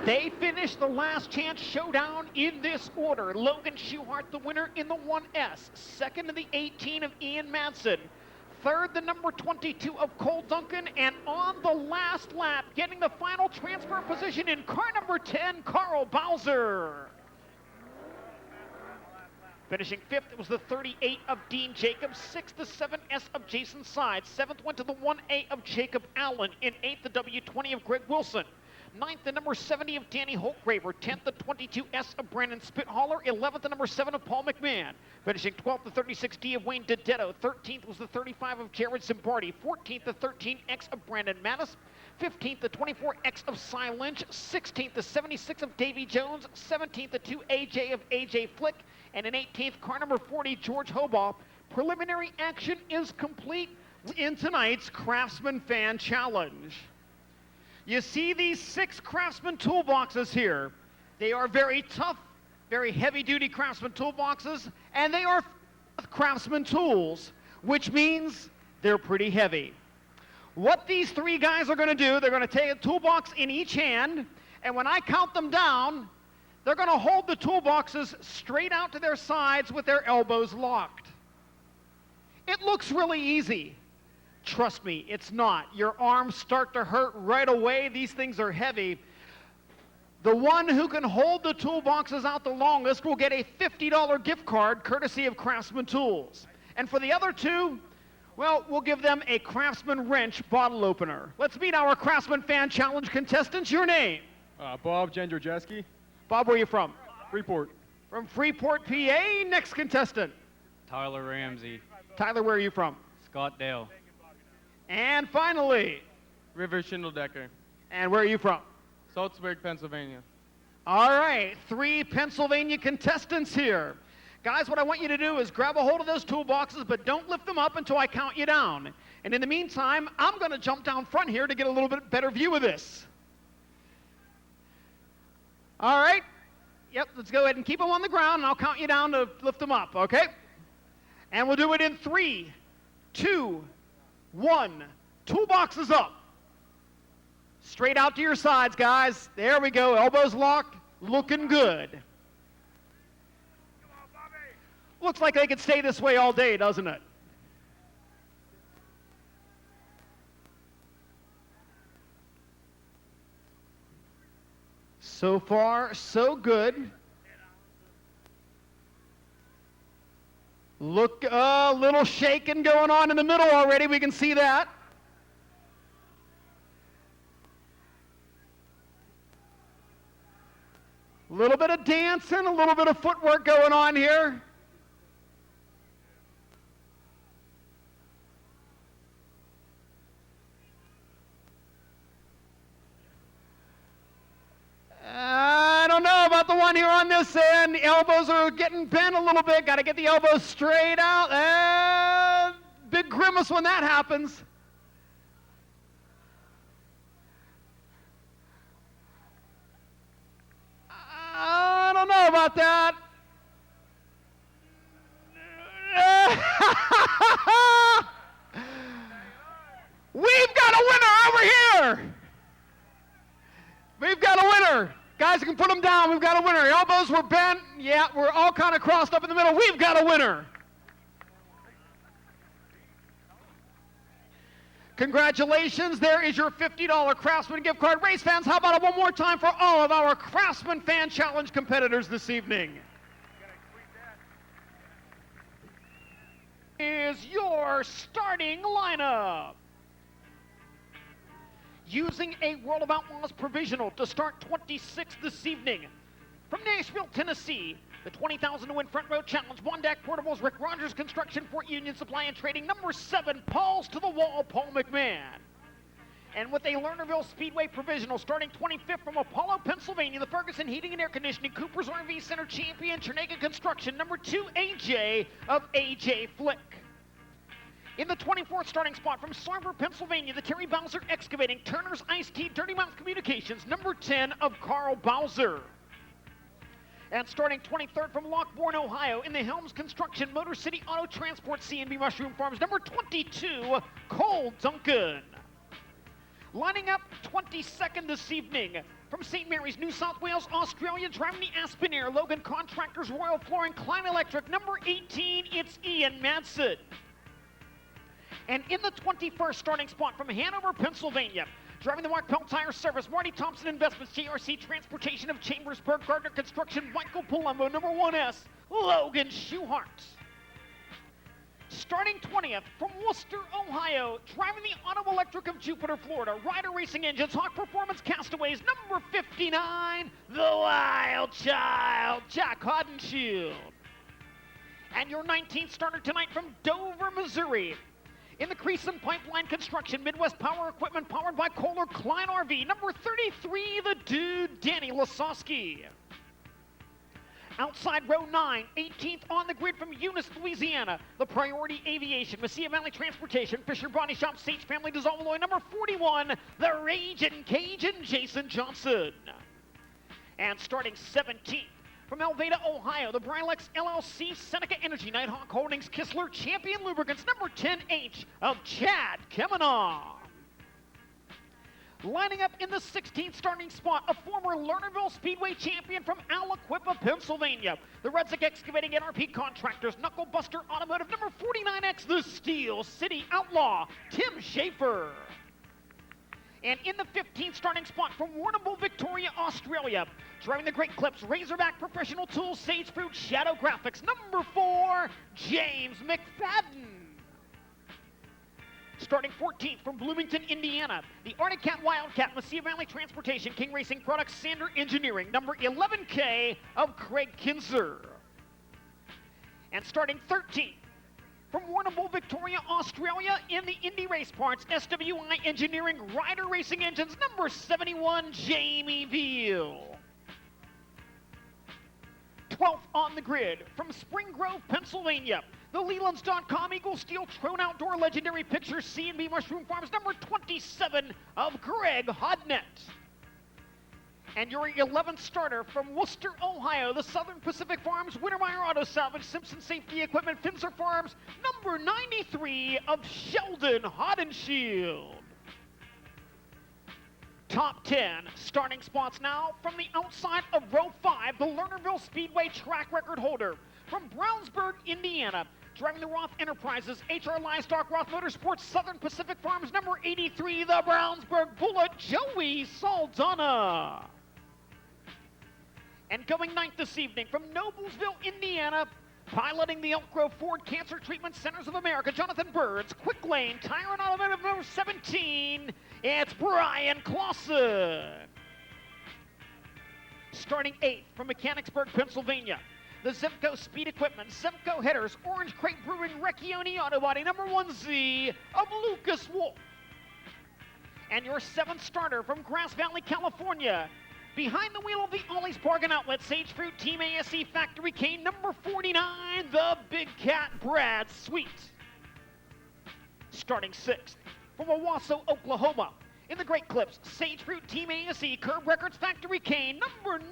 A: They finish the last chance showdown in this order. Logan Schuhart, the winner in the 1S. Second in the 18 of Ian Madsen. Third, the number 22 of Cole Duncan. And on the last lap, getting the final transfer position in car number 10, Carl Bowser. Finishing 5th, it was the 38 of Dean Jacobs. 6th, the 7S of Jason Sides. 7th went to the 1A of Jacob Allen. In 8th, the W20 of Greg Wilson. 9th, the number 70 of Danny Holtgraver. 10th, the 22S of Brandon Spithaller. 11th, the number 7 of Paul McMahon. Finishing 12th, the 36D of Wayne DiDetto. 13th was the 35 of Jared Zimbardi. 14th, the 13X of Brandon Mattis. 15th, the 24X of Cy Lynch. 16th, the 76 of Davy Jones. 17th, the 2AJ of AJ Flick. And in 18th, car number 40, George Hobaugh. Preliminary action is complete in tonight's Craftsman Fan Challenge. You see these 6 Craftsman toolboxes here. They are very tough, very heavy-duty Craftsman toolboxes, and they are Craftsman tools, which means they're pretty heavy. What these 3 guys are going to do, they're going to take a toolbox in each hand, and when I count them down, they're going to hold the toolboxes straight out to their sides with their elbows locked. It looks really easy. Trust me, it's not. Your arms start to hurt right away. These things are heavy. The one who can hold the toolboxes out the longest will get a $50 gift card courtesy of Craftsman Tools. And for the other 2, well, we'll give them a Craftsman wrench bottle opener. Let's meet our Craftsman Fan Challenge contestants. Your name?
L: Bob Jendrzejewski.
A: Bob, where are you from?
L: Freeport.
A: From Freeport, PA. Next contestant.
M: Tyler Ramsey.
A: Tyler, where are you from?
M: Scottdale.
A: And finally.
L: River Schindeldecker.
A: And where are you from?
L: Salzburg, Pennsylvania.
A: All right, 3 Pennsylvania contestants here. Guys, what I want you to do is grab a hold of those toolboxes, but don't lift them up until I count you down. And in the meantime, I'm going to jump down front here to get a little bit better view of this. All right. Yep, let's go ahead and keep them on the ground, and I'll count you down to lift them up, okay? And we'll do it in 3, 2, 1. Toolboxes up. Straight out to your sides, guys. There we go. Elbows locked. Looking good. Looks like they could stay this way all day, doesn't it? So far, so good. Look, a little shaking going on in the middle already. We can see that. A little bit of dancing, a little bit of footwork going on here. I don't know about the one here on this end. The elbows are getting bent a little bit. Got to get the elbows straight out. Big grimace when that happens. I don't know about that. We've got a winner over here. We've got a winner. Guys, you can put them down. We've got a winner. Elbows were bent. Yeah, we're all kind of crossed up in the middle. We've got a winner. Congratulations. There is your $50 Craftsman gift card. Race fans, how about it one more time for all of our Craftsman Fan Challenge competitors this evening? Is your starting lineup. Using a World of Outlaws provisional to start 26th this evening. From Nashville, Tennessee, the 20,000 to win front row challenge, one deck portables, Rick Rogers Construction, Fort Union Supply and Trading, number 7, Paul's to the Wall, Paul McMahon. And with a Lernerville Speedway provisional starting 25th from Apollo, Pennsylvania, the Ferguson Heating and Air Conditioning, Cooper's RV Center champion, Chernega Construction, number 2, AJ of AJ Flick. In the 24th starting spot from Sarver, Pennsylvania, the Terry Bowser Excavating, Turner's Ice Tea, Dirty Mouth Communications, number 10 of Carl Bowser. And starting 23rd from Lockbourne, Ohio, in the Helms Construction, Motor City Auto Transport, C&B Mushroom Farms, number 22, Cole Duncan. Lining up 22nd this evening from St. Mary's, New South Wales, Australia, driving the Aspen Air, Logan Contractors, Royal Flooring, Klein Electric, number 18, it's Ian Madsen. And in the 21st starting spot from Hanover, Pennsylvania, driving the Mark Pelt Tire Service, Marty Thompson Investments, JRC Transportation of Chambersburg, Gardner Construction, Michael Palumbo, number 1S, Logan Schuhart. Starting 20th from Worcester, Ohio, driving the Auto Electric of Jupiter, Florida, Ryder Racing Engines, Hawk Performance Castaways, number 59, the Wild Child, Jack Hodenshield. And your 19th starter tonight from Dover, Missouri, in the Creason Pipeline Construction, Midwest Power Equipment, powered by Kohler Klein RV, number 33, the Dude, Danny Lasowski. Outside row 9, 18th on the grid from Eunice, Louisiana, the Priority Aviation, Mesilla Valley Transportation, Fisher Body Shop, Sage Family Dissolve, number 41, the Ragin' Cajun, Jason Johnson. And starting 17th, from Elveda, Ohio, the Brilex LLC, Seneca Energy, Nighthawk Holdings, Kistler, Champion Lubricants, number 10H of Chad Kemenaw. Lining up in the 16th starting spot, a former Lernerville Speedway champion from Aliquippa, Pennsylvania, the Redzik Excavating NRP Contractors, Knuckle Buster Automotive, number 49X, the Steel City Outlaw, Tim Schaefer. And in the 15th starting spot from Warrnambool, Victoria, Australia, driving the Great Clips, Razorback Professional Tools, Sage Fruit, Shadow Graphics, number 4, James McFadden. Starting 14th from Bloomington, Indiana, the Arctic Cat Wildcat, Mesilla Valley Transportation, King Racing Products, Sander Engineering, number 11K of Craig Kinzer. And starting 13th, from Warrnambool, Victoria, Australia, in the Indy Race Parts, SWI Engineering, Ryder Racing Engines, number 71, Jamie Veal. 12th on the grid, from Spring Grove, Pennsylvania, the Lelands.com Eagle Steel Trone Outdoor Legendary Pictures, C&B Mushroom Farms, number 27 of Greg Hodnett. And your 11th starter from Worcester, Ohio, the Southern Pacific Farms, Wintermeyer Auto Salvage, Simpson Safety Equipment, Finzer Farms, number 93 of Sheldon Hodenshield. Top 10 starting spots now from the outside of row 5, the Lernerville Speedway track record holder from Brownsburg, Indiana, driving the Roth Enterprises, HR Livestock, Roth Motorsports, Southern Pacific Farms, number 83, the Brownsburg Bullet, Joey Saldana. And going 9th this evening from Noblesville, Indiana, Piloting the Elk Grove Ford Cancer Treatment Centers of America, Jonathan Birds. Quick lane, Tire and Automotive number 17, it's Brian Clausen. Starting 8th from Mechanicsburg, Pennsylvania, the Zevco Speed Equipment, Zevco Headers, Orange Crate Brewing, Recchioni Auto Body, number 1Z of Lucas Wolf. And your 7th starter from Grass Valley, California, behind the wheel of the Ollie's Bargain Outlet, Sage Fruit Team ASE Factory Cane, number 49, the Big Cat Brad Sweet. Starting 6th from Owasso, Oklahoma, in the Great Clips, Sage Fruit Team ASE Curb Records Factory Cane, number 9,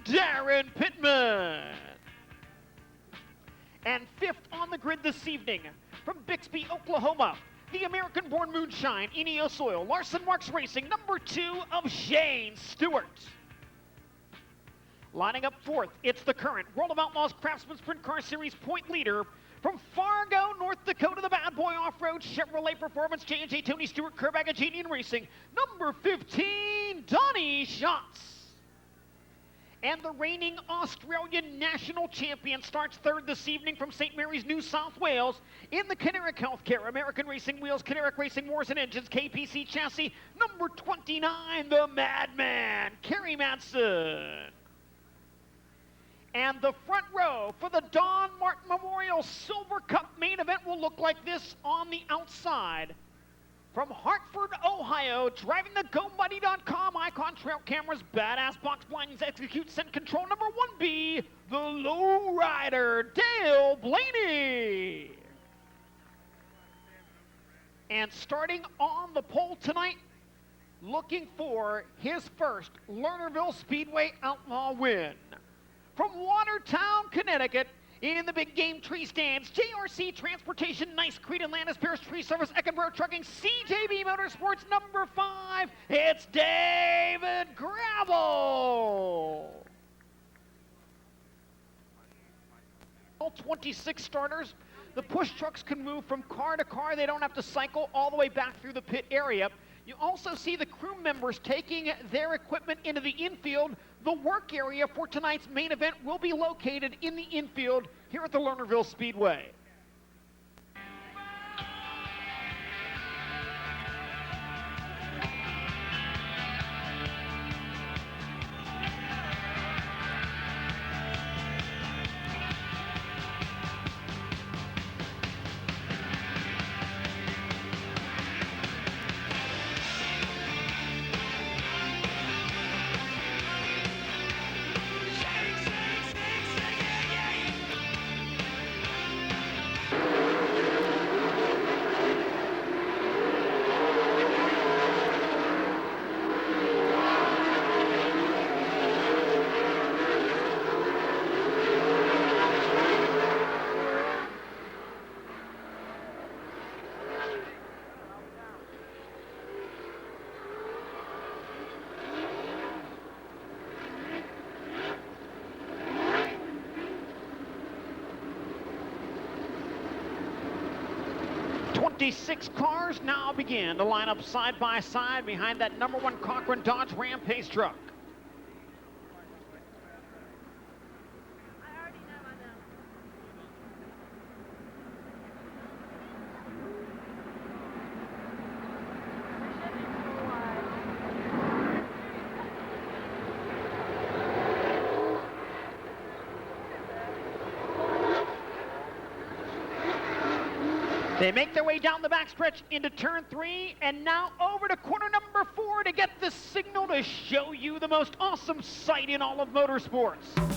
A: Darren Pittman. And 5th on the grid this evening, from Bixby, Oklahoma, the American-born Moonshine, Ineos Oil, Larson Marks Racing, number 2 of Shane Stewart. Lining up 4th, it's the current World of Outlaws Craftsman Sprint Car Series point leader from Fargo, North Dakota, the Bad Boy Off-Road Chevrolet Performance J&J Tony Stewart Curb Agajanian Racing, number 15, Donnie Schatz. And the reigning Australian national champion starts 3rd this evening from St. Mary's, New South Wales, in the Kineric Healthcare, American Racing Wheels, Kineric Racing Wars and Engines, KPC Chassis, number 29, the Madman, Kerry Madsen. And the front row for the Don Martin Memorial Silver Cup main event will look like this on the outside. From Hartford, Ohio, driving the GoBuddy.com Icon Trail Cameras, Badass Box Blinds, Execute Scent Control, number 1B, the Lowrider, Dale Blaney. And starting on the pole tonight, looking for his first Lernerville Speedway Outlaw win. From Watertown, Connecticut, in the big game tree stands, JRC Transportation, Nice Creed, Atlantis, Pierce Tree Service, Eckenborough Trucking, CJB Motorsports, number 5, it's David Gravel. All 26 starters. The push trucks can move from car to car. They don't have to cycle all the way back through the pit area. You also see the crew members taking their equipment into the infield. The work area for tonight's main event will be located in the infield here at the Lernerville Speedway. Six cars now begin to line up side by side behind that number 1 Cochran Dodge Ram Pace truck. They make their way down the backstretch into turn 3 and now over to corner number 4 to get the signal to show you the most awesome sight in all of motorsports.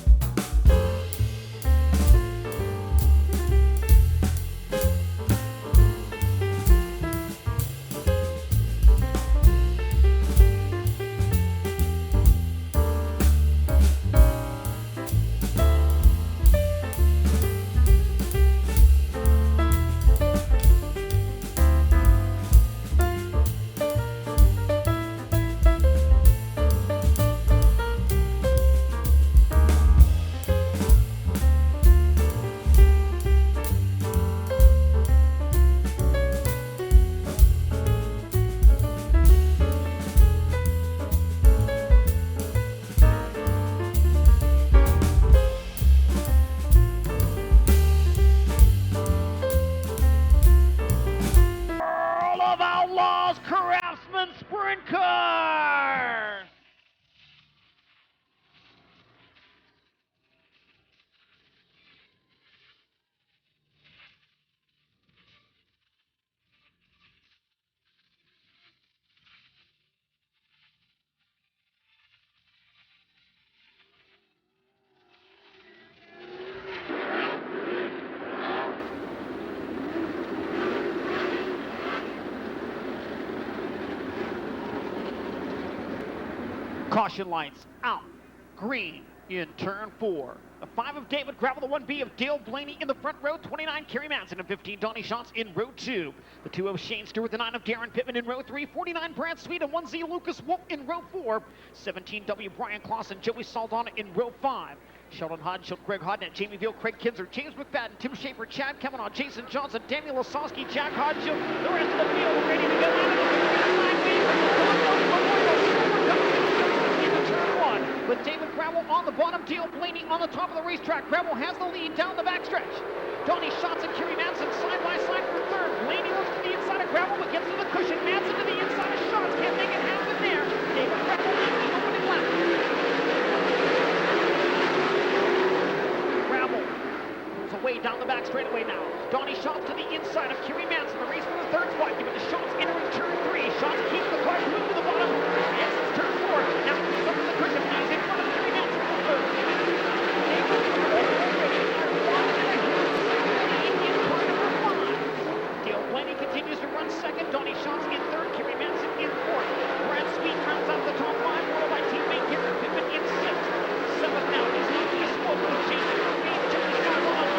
A: Caution lights out. Green in turn 4. The 5 of David Gravel, the 1B of Dale Blaney in the front row, 29 Kerry Manson, and 15 Donnie Schatz in row 2. The 2 of Shane Stewart, the 9 of Darren Pittman in row 3, 49 Brad Sweet, and 1Z Lucas Wolf in row 4, 17W Brian Clausen, Joey Saldana in row 5. Sheldon Hodge, Greg Hodnett, Jamie Veal, Craig Kinzer, James McFadden, Tim Schaefer, Chad Kavanaugh, Jason Johnson, Daniel Osowski, Jack Hodge, the rest of the field ready to go out into turn 1 with David Gravel on the bottom, Dale Blaney on the top of the racetrack. Gravel has the lead down the backstretch. Donnie Schatz and Kerry Manson side by side for third. Blaney looks to the inside of Gravel but gets to the cushion. Manson to the inside of Schatz, can't make it happen there. David Gravel leads the opening lap. Away down the back straightaway now. Donnie Schatz to the inside of Kerry Manson. The race for the third spot. Give it to Schatz entering turn 3. Schatz keeps the car moving to the bottom. Exits turn 4. Now he's up to the cushion. He's in front of Kerry Manson for third. In turn number 5. Dale Blaney continues to run second. Donnie Schatz in third. Kerry Manson in fourth. Brad Sweet rounds out the top 5. Followed by teammate Darren Pittman in sixth. Seventh now is Lucas Wolf with Jason Stewart, Joey Saldana,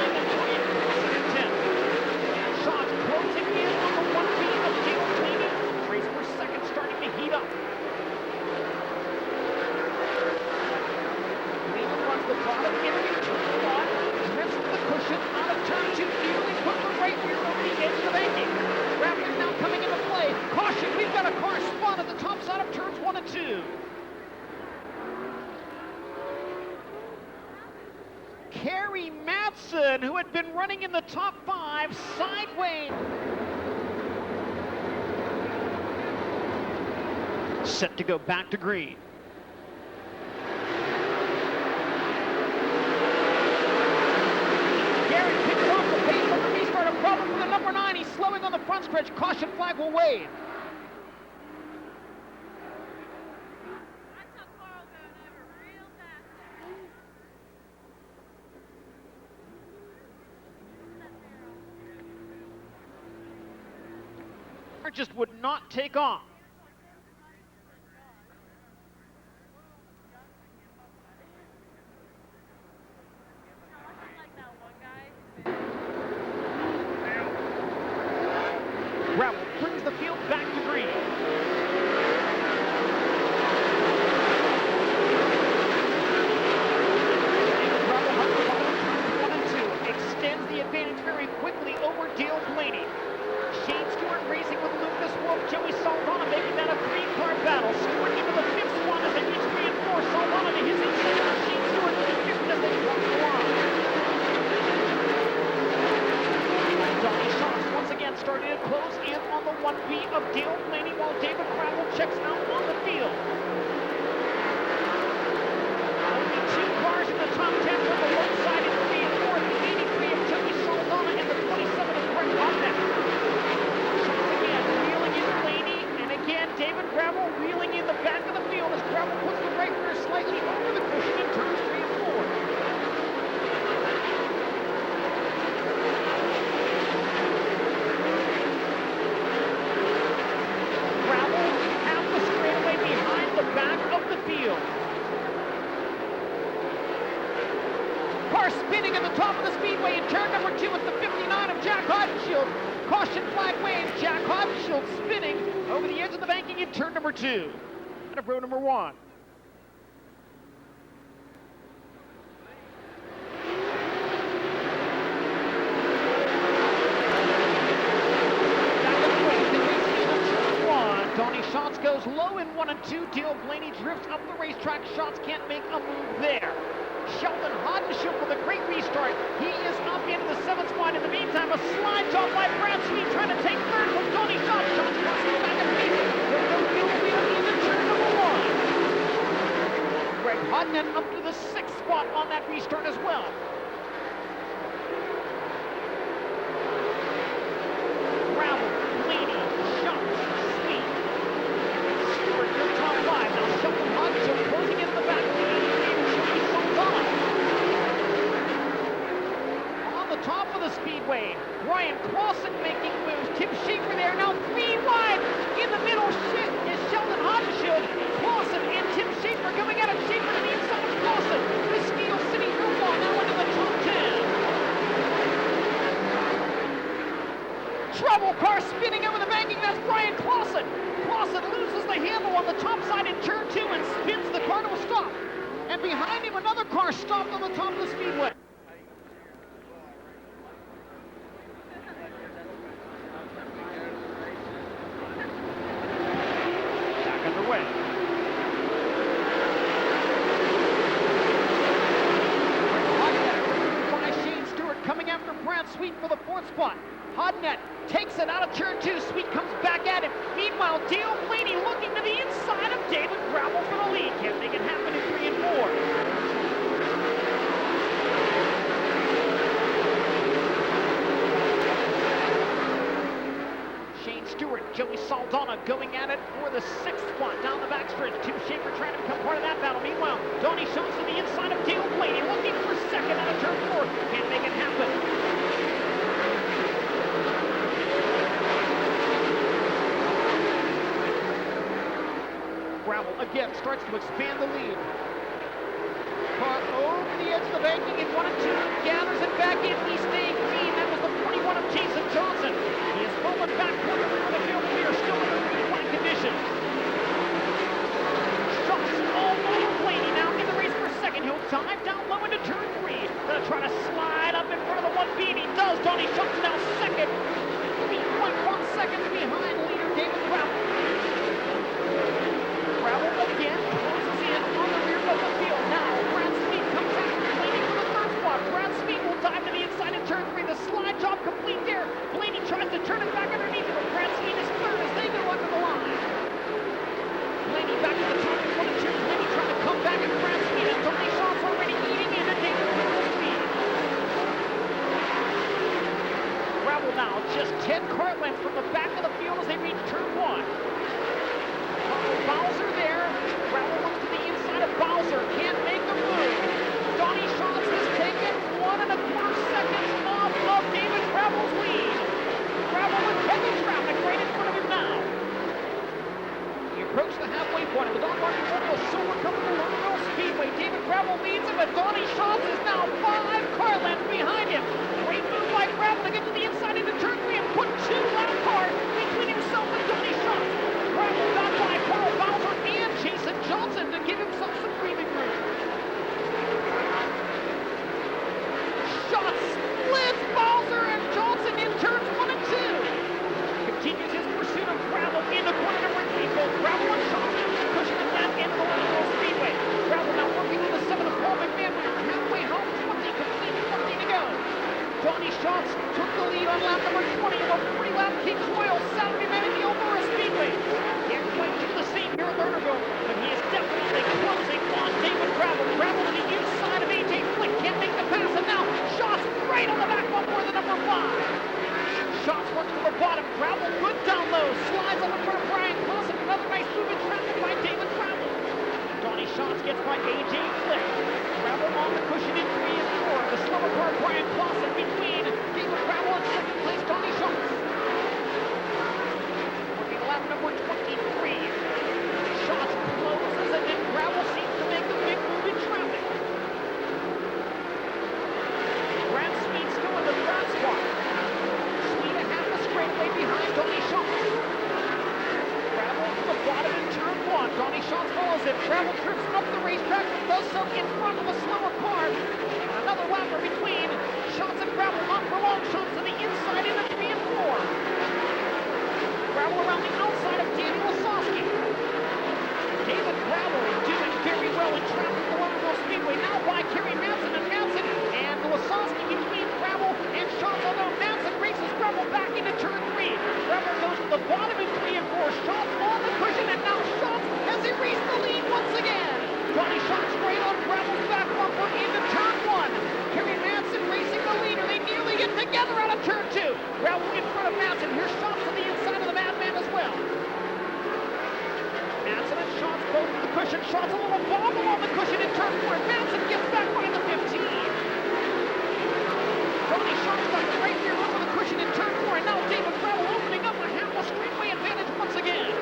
A: closing in on the 1B of Dale Blaney. Race for second starting to heat up. Blaney runs the bottom, entering turn 1, drifts to the cushion, out of turn 2, easily put the right rear over the edge of the banking. Rapid now coming into play. Caution, we've got a car spun at the top side of turns 1 and 2. Kerry Manson, who had been running in the top 5, sideways. Set to go back to green. Gary picks off the pace on the restart. A problem for the number 9. He's slowing on the front stretch. Caution flag will wave. Just would not take off. Gravel brings the field back to green. Gravel has the bottom turns 1 and 2. Extends the advantage very quickly over Dale Blaney. Shane Stewart racing with Lucas Wolf, Joey Saldana making that a 3-car battle. Stewart into the 5th spot as they reach 3 and 4. Saldana to his inside of Shane Stewart to the 5th as they cross the line. Donnie Schatz once again starting to close in on the 1B of Dale Blaney while David Gravel checks out on the field. Only 2 cars in the top 10 from the left side in 3 and 4. The 83 of Joey Saldana and the 27 of Greg Hodnett. David Gravel wheeling in the back of the field as Gravel puts the right rear slightly over the cushion in turns 3 and 4. Gravel half the straightaway behind the back of the field. Car spinning at the top of the speedway in turn number 2 with the 59 of Jack Hodenshield. Caution flag waves. Jack Hodenshield spinning over the edge of the banking in turn number 2. Out of row number 1. Donnie Schatz goes low in 1 and 2. Dale Blaney drifts up the racetrack. Schatz can't make a move there. Sheldon Hodenshield with a great restart. He is up into the 7th spot. In the meantime, a slide job by Brad Sweet trying to take third from Donnie Schatz. Schatz crossing the back of the pace. There's no new wheel into turn number 1. Greg Hodnett up to the 6th spot on that restart as well. Gravel, Blaney, Schatz, Sweet, Stewart, your top 5. Now Sheldon Hodenshield closing into the back of the 83 of Joey Saldana. On the top of the speedway, Brian Clausen making moves. Tim Schaefer there, now 3 wide. In the middle is Sheldon Hodenshield. Clausen and Tim Schaefer coming out of Schaefer to the inside of Clausen. The Steel City Outlaw now into the top 10. Trouble car spinning over the banking. That's Brian Clausen. Clausen loses the handle on the top side in turn 2 and spins the car to a stop. And behind him, another car stopped on the top of the speedway. Back underway. By Shane Stewart coming after Brad Sweet for the 4th spot. Hodnett takes it out of turn 2. Sweet comes back at him. Meanwhile, Dale Blaney looking to the inside of David Gravel for the lead. Can't make it happen in 3 and 4. Shane Stewart, Joey Saldana going at it for the 6th spot down the backstretch. Tim Schaefer trying to become part of that battle. Meanwhile, Donnie shows to the inside of Dale Blaney looking for 2nd out of turn 4. Can't make it happen. Gravel again starts to expand the lead. Car over the edge of the banking in 1 and 2, gathers it back in. He's staying clean. That was the 41 of Jason Johnson. He is moving back toward the rear of the field. We are still in the fine condition. Shots all over Blaney now in the race for 2nd. He'll dive down low into turn 3. Gonna try to slide up in front of the 1B, and he does. Donnie Shots now 2nd. 3.1 seconds behind leader David Gravel. Gravel again closes in on the rear of the field. Now, Brad Sweet comes after Blaney for the 3rd spot. Brad Sweet will dive to the inside in turn 3. The slide job complete there. Blaney tries to turn it back underneath him, but Brad Sweet is 3rd as they go under the line. Blaney back to the top in 1 and 2. Blaney trying to come back at Brad Sweet, and Tony Shaw's already eating into David Gravel's lead. Gravel now just 10 car lengths from the back of the field as they reach turn 1. Bowser there. Gravel looks to the inside of Bowser. Can't make the move. Donnie Schatz has taken 1.25 seconds off of David Gravel's lead. Gravel with heavy traffic right in front of him now. He approached the halfway point of the Don Martin Memorial Silver Cup of the Lernerville Speedway. David Gravel leads him, but Donnie Schatz is now 5 car lengths behind him. Great move by Gravel to get to the inside into turn 3 and put 2 lap cars between himself and Donnie Schatz. Gravel got by Carl Bowser and Jason Johnson to give himself some breathing room. Schatz splits Bowser and Johnson in turns 1 and 2. Continues his pursuit of Gravel in the corner number 3. Both Gravel and Schatz pushing the lap into the Lernerville Speedway. Gravel now working on the 7 of Paul McMahon. We are halfway home, 20 complete, 14 to go. Donnie Schatz took the lead on lap number 20 of a 40-lap Kings Royal Saturday night at the Eldora Speedway. Can't quite do the same here at Lernerville, but he is definitely closing on David Gravel. Gravel to the inside of AJ Flick, can't make the pass, and now Schatz right on the back bumper of the number 5. Schatz works to the bottom. Gravel good down low, slides on the front of Brian Clausen. Another nice move in traffic by David Gravel. Donnie Schatz gets by AJ Flick. Gravel on the cushion in 3 and 4. The slower car Brian Clausen between David Gravel and 2nd place Donnie Schatz. Working lap number 23. Schatz closes and then Gravel seems to make the big move in traffic. Brad Sweet still in the 3rd spot. Sweet a half a straightaway behind Donnie Schatz. Gravel to the bottom in turn 1. Donnie Schatz follows it. Gravel trips up the racetrack and does so in front of a slower car. And another lapper between Schatz and Gravel. Not for long. Schatz to the inside into 3 and 4. Gravel around the outside of Daniel Wasowski. David Gravel doing very well in traffic at the Lernerville Speedway. Now by Kerry Manson and Wasowski between Gravel and Schatz. Although Manson races Gravel back into turn 3. Gravel goes to the bottom in 3 and 4. Schatz on the cushion, and now Schatz has erased the lead once again. Donnie Schatz right on Gravel's back bumper into turn 1. Kerry Manson racing the leader. They nearly get together out of turn 2. Gravel in front of Manson. Here's Schatz to the inside of the Madman as well. Manson and Schatz both in the cushion. Schatz a little bobble on the cushion in turn 4. Manson gets back by the 15. Donnie Schatz got the right rear over the cushion in turn 4. And now David Gravel opening up a half a straightaway advantage once again.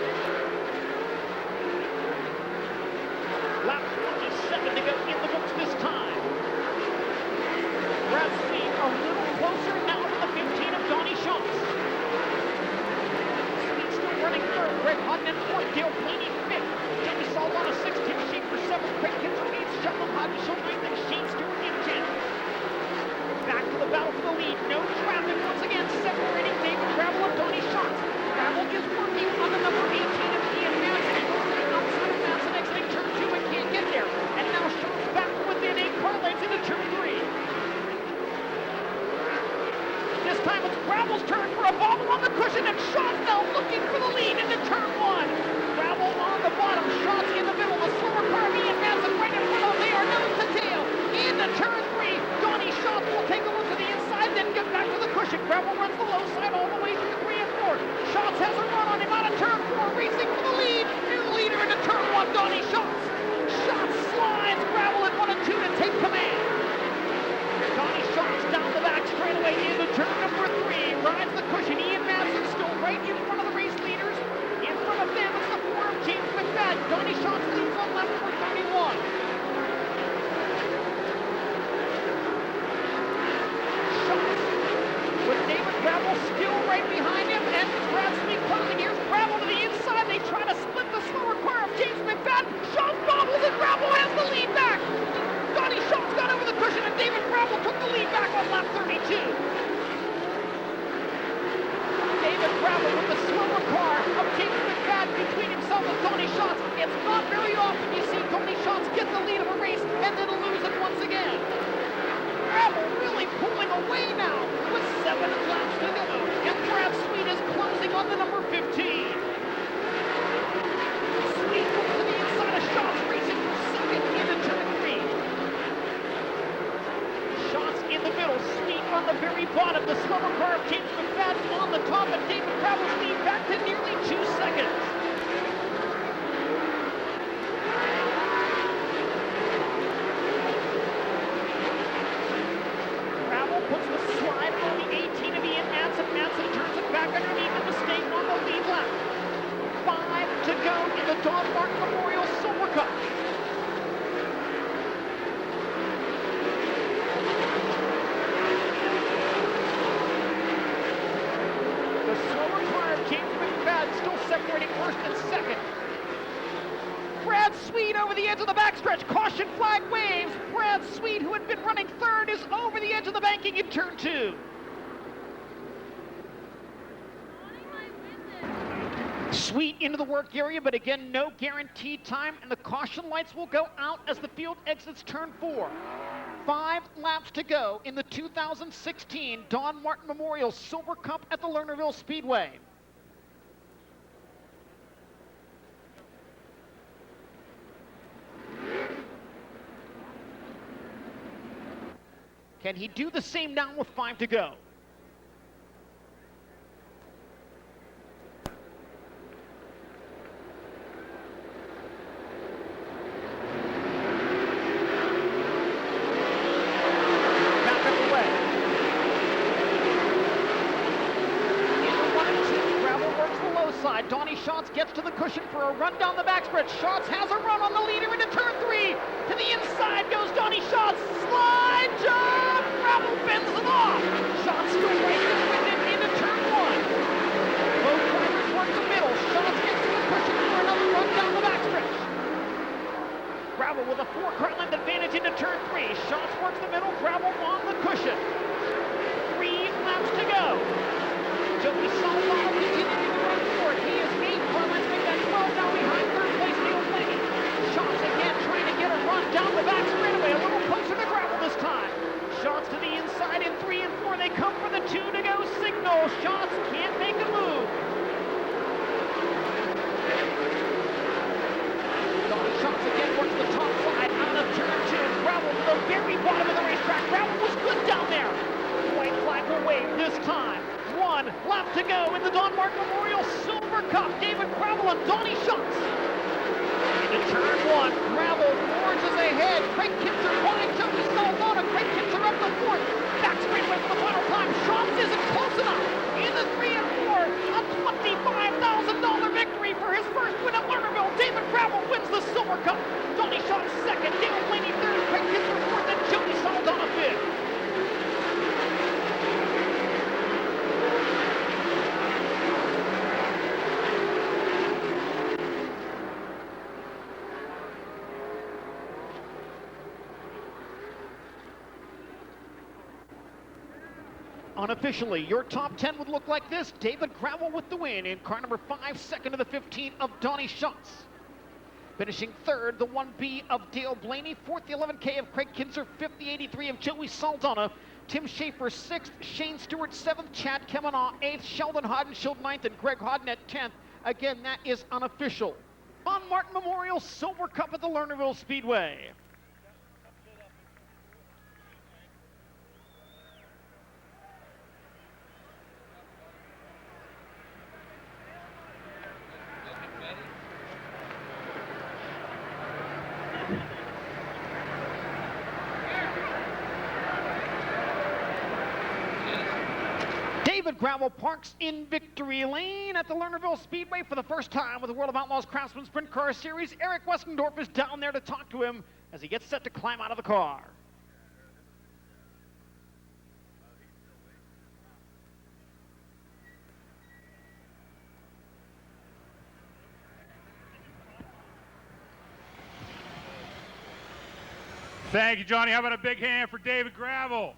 A: fourth, Dale Blaney fifth, Joey Saldana sixth, Tim Schaefer seventh, Craig Kinzer eighth, Shetland Hodges Show ninth, and Shane Stewart in 10th. Back to the battle for the lead. No traffic once again. Separating David Gravel and Donnie Schatz. Gravel is working on the number 18 of Ian Madsen. He goes right outside of Madsen, exiting turn 2 and can't get there. And now Schatz back within 8 car lengths into turn 3. This time it's Gravel's turn for a bobble on the cushion, and Schatz now looking for the lead into turn 1. Gravel on the bottom, Schatz in the middle. The slower car of Ian Madsen right in front of them. They are nose to tail. Into turn 3, Donnie Schatz will take a look to the inside, then get back to the cushion. Gravel runs the low side all the way through 3 and 4. Schatz has a run on him out of turn 4, racing for the lead. New leader into turn 1, Donnie Schatz. Schatz slides Gravel in 1 and 2 to take command. Donnie Schatz down the back straightaway into turn number 3, rides the cushion. Ian Madsen still right in front of the race leaders. In front of them is the 4 of James McFadden. Donnie Schatz leads on lap number 31. With David Gravel still right behind him, and Brad Sweet closing. Here's Gravel to the inside. They try to split the slower car of James McFadden. Schatz bobbles, and Gravel has the lead back. Donnie Schatz got over the cushion, and David Gravel took the lead back on lap 32. David Gravel with the slower car of James McFadden between himself and Donnie Schatz. It's not very often you see Donnie Schatz get the lead of a race and then lose it once again. Gravel really pulling away now with 7 laps to go, and Brad Sweet is closing on the number 15. Sweet moves to the inside of Schatz, racing for second into turn 3. Schatz in the middle, Sweet on the very bottom. The slower car of James McFadden on the top, and David Gravel's lead back to nearly 2 seconds. Puts the slide on the 18 of Ian Madsen. Madsen turns it back underneath the mistake on the lead lap. 5 to go in the Don Martin Memorial Silver Cup. The slower car of James McFadden still separating first and second. Brad Sweet over the edge of the backstretch. Caution flag waves. Brad Sweet, who had been running third, is over the edge of the banking in turn 2. Sweet into the work area, but again, no guaranteed time, and the caution lights will go out as the field exits turn 4. 5 laps to go in the 2016 Don Martin Memorial Silver Cup at the Lernerville Speedway. Can he do the same now with 5 to go? Back underway. In the 1 and 2, Gravel works the low side. Donnie Schatz gets to the cushion for a run down the backstretch. Schatz has a run on the leader into turn 3. To the inside goes Donnie Schatz. Slide jump! Gravel bends it off. Schatz still right there with him into turn 1. Both drivers work the middle. Schatz gets to the cushion for another run down the backstretch. Gravel with a 4-car length advantage into turn 3. Schatz works the middle. Gravel on the cushion. 3 laps to go. Joey Saldana continuing to run forward. He is 8 car lengths, make that 12 now behind third place Neil Blaney. Schatz again trying to get a run down the back straightaway, a little closer to Gravel this time. Schatz to the inside in 3 and 4. They come for the 2 to go signal. Schatz can't make a move. Donnie Schatz again works the top side out of turn 2. Gravel to the very bottom of the racetrack. Gravel was good down there. White flag will wave this time. 1 lap to go in the Don Martin Memorial Silver Cup. David Gravel and Donnie Schatz. Into turn 1, Gravel forges ahead. Craig Kinzer behind Joey Saldana. Craig Kinzer up the 4th. Back straightaway for the final time. Schatz isn't close enough. In the 3 and 4, a $25,000 victory for his first win at Lernerville. David Gravel wins the Silver Cup. Donnie Schatz second. Dale Blaney third. Craig Kinzer fourth, and Joey Saldana fifth. Unofficially, your top 10 would look like this. David Gravel with the win in car number 5, second to the 15 of Donnie Schatz. Finishing third, the 1B of Dale Blaney, fourth, the 11K of Craig Kinzer, fifth, the 83 of Joey Saldana, Tim Schaefer sixth, Shane Stewart seventh, Chad Kemenaugh eighth, Sheldon Hodenshield ninth, and Greg Hodnett 10th. Again, that is unofficial. Don Martin Memorial Silver Cup at the Lernerville Speedway. David Gravel parks in victory lane at the Lernerville Speedway for the first time with the World of Outlaws Craftsman Sprint Car Series. Eric Westendorf is down there to talk to him as he gets set to climb out of the car.
N: Thank you, Johnny. How about a big hand for David Gravel?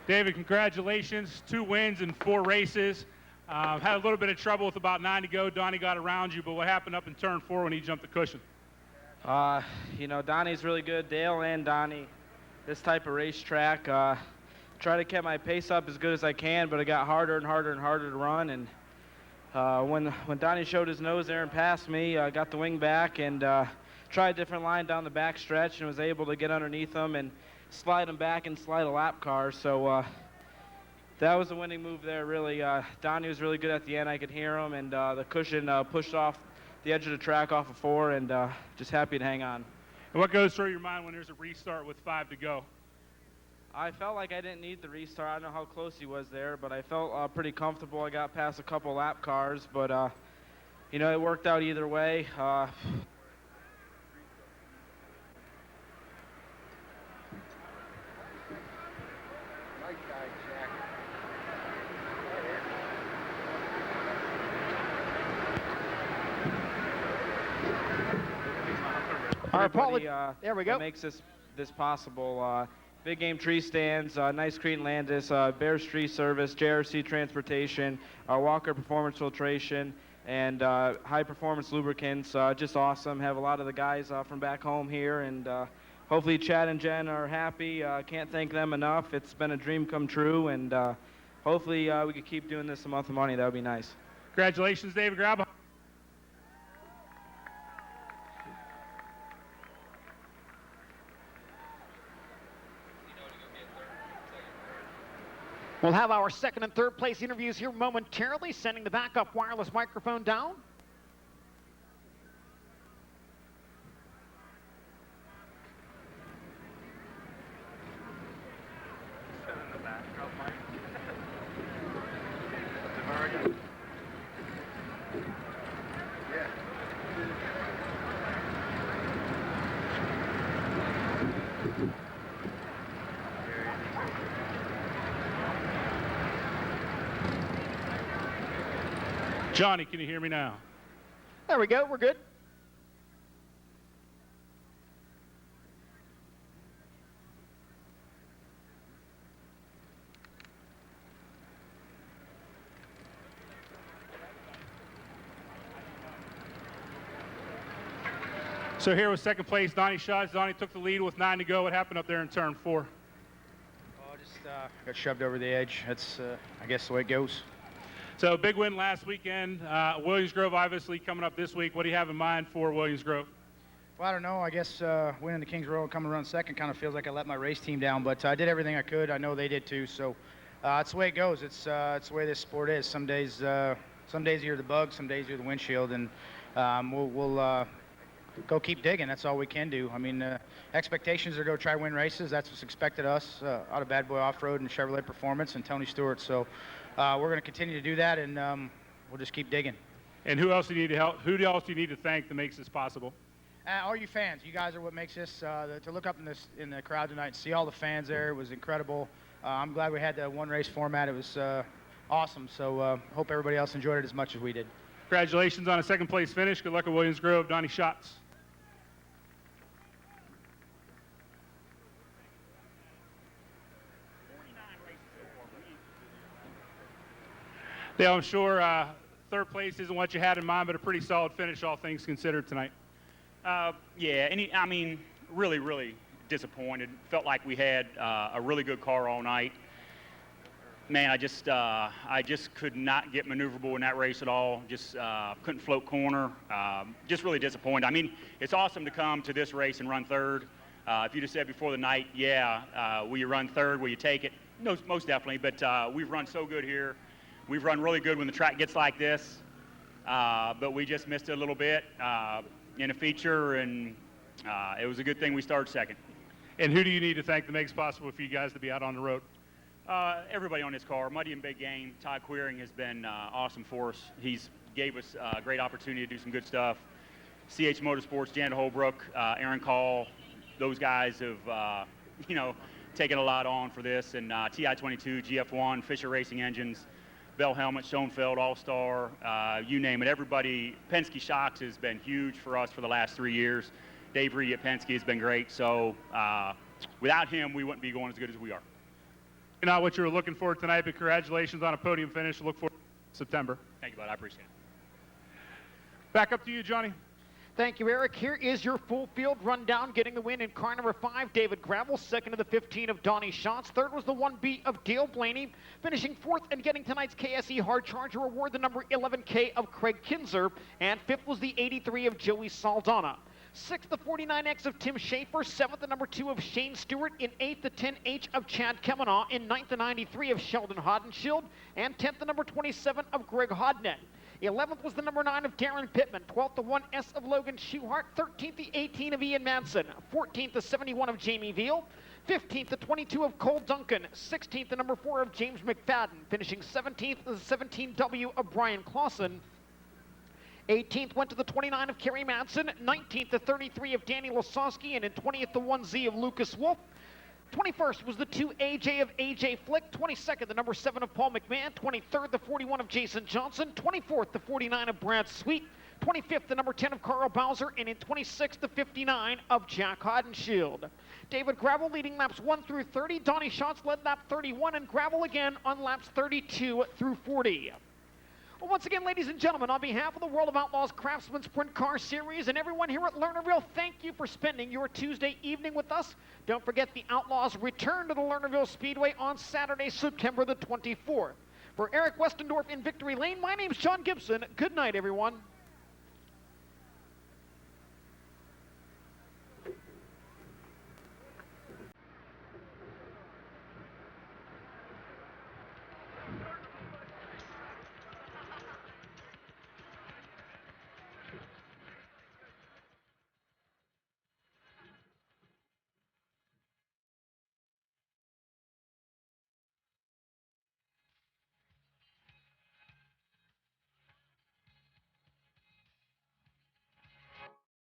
N: David, congratulations. 2 wins in 4 races. Had a little bit of trouble with about 9 to go. Donnie got around you, but what happened up in turn 4 when he jumped the cushion?
J: You know, Donnie's really good. Dale and Donnie, this type of racetrack. Try to keep my pace up as good as I can, but it got harder and harder and harder to run. And when Donnie showed his nose there and passed me, I got the wing back and tried a different line down the back stretch and was able to get underneath him and slide him back and slide a lap car. So that was a winning move there, really. Donnie was really good at the end. I could hear him, and the cushion pushed off the edge of the track off of 4, and just happy to hang on.
N: And what goes through your mind when there's a restart with 5 to go?
J: I felt like I didn't need the restart. I don't know how close he was there, but I felt pretty comfortable. I got past a couple lap cars, but you know, it worked out either way. Everybody,
A: there we go.
J: Makes this possible. Big Game Tree Stands, Nice Cretan Landis, Bears Tree Service, JRC Transportation, Walker Performance Filtration, and High Performance Lubricants. Just awesome. Have a lot of the guys from back home here, and hopefully Chad and Jen are happy. Can't thank them enough. It's been a dream come true, and hopefully we could keep doing this a month of money. That would be nice.
N: Congratulations, David Gravel.
A: We'll have our second and third place interviews here momentarily, sending the backup wireless microphone down.
N: Johnny, can you hear me now?
A: There we go. We're good.
N: So here was second place, Donnie Schatz. Donnie took the lead with 9 to go. What happened up there in turn 4?
E: Oh, just got shoved over the edge. That's, I guess, the way it goes.
N: So big win last weekend. Williams Grove obviously coming up this week. What do you have in mind for Williams Grove?
E: Well, I don't know. I guess winning the Kings Royal and coming around second kind of feels like I let my race team down, but I did everything I could. I know they did too. So it's the way it goes. It's the way this sport is. Some days you're the bug, some days you're the windshield, and we'll go keep digging. That's all we can do. I mean, expectations are go try win races. That's what's expected of us out of Bad Boy Off-Road and Chevrolet Performance and Tony Stewart. So we're going to continue to do that, and we'll just keep digging.
N: And who else do you need to help? Who else do you need to thank that makes this possible?
E: All you fans, you guys are what makes this, to look up in the crowd tonight and see all the fans there. It was incredible. I'm glad we had the one race format. It was awesome. So hope everybody else enjoyed it as much as we did.
N: Congratulations on a second place finish. Good luck at Williams Grove. Donnie Schatz. Dale, I'm sure third place isn't what you had in mind, but a pretty solid finish, all things considered, tonight.
G: Yeah, I mean, really, really disappointed. Felt like we had a really good car all night. Man, I just could not get maneuverable in that race at all. Just couldn't float corner. Just really disappointed. I mean, it's awesome to come to this race and run third. If you just said before the night, yeah, will you run third? Will you take it? No, most definitely. But we've run so good here. We've run really good when the track gets like this. But we just missed it a little bit in a feature, and it was a good thing we started second.
N: And who do you need to thank that makes it possible for you guys to be out on the road?
G: Everybody on this car, Muddy and Big Game. Todd Queering has been awesome for us. He's gave us a great opportunity to do some good stuff. CH Motorsports, Janet Holbrook, Aaron Call, those guys have, taken a lot on for this. And TI-22, GF1, Fisher Racing Engines, Bell Helmet, Schoenfeld, All-Star, you name it. Everybody, Penske Shocks has been huge for us for the last 3 years. Dave Reed at Penske has been great. So without him, we wouldn't be going as good as we are.
N: Not what you were looking for tonight, but congratulations on a podium finish. Look forward to September.
G: Thank you, bud. I appreciate it.
N: Back up to you, Johnny.
A: Thank you, Eric. Here is your full field rundown. Getting the win in car number 5, David Gravel. Second of the 15 of Donnie Schatz. Third was the 1B of Dale Blaney. Finishing fourth and getting tonight's KSE Hard Charger Award, the number 11K of Craig Kinzer. And fifth was the 83 of Joey Saldana. Sixth, the 49X of Tim Schaefer. Seventh, the number 2 of Shane Stewart. In eighth, the 10H of Chad Kemenaugh. In ninth, the 93 of Sheldon Hodenshield. And 10th, the number 27 of Greg Hodnett. 11th was the number 9 of Darren Pittman. 12th, the 1S of Logan Schuhart. 13th, the 18 of Ian Manson. 14th, the 71 of Jamie Veal. 15th, the 22 of Cole Duncan. 16th, the number 4 of James McFadden. Finishing 17th, the 17W of Brian Clausen. 18th went to the 29 of Kerry Madsen, 19th the 33 of Danny Lasowski, and in 20th the 1Z of Lucas Wolf. 21st was the 2AJ of AJ Flick, 22nd the number 7 of Paul McMahon, 23rd the 41 of Jason Johnson, 24th the 49 of Brad Sweet, 25th the number 10 of Carl Bowser, and in 26th the 59 of Jack Hodenshield. David Gravel leading laps 1 through 30, Donnie Schatz led lap 31, and Gravel again on laps 32 through 40. Well, once again, ladies and gentlemen, on behalf of the World of Outlaws Craftsman Sprint Car Series and everyone here at Lernerville, thank you for spending your Tuesday evening with us. Don't forget the Outlaws return to the Lernerville Speedway on Saturday, September the 24th. For Eric Westendorf in Victory Lane, my name's Sean Gibson. Good night, everyone.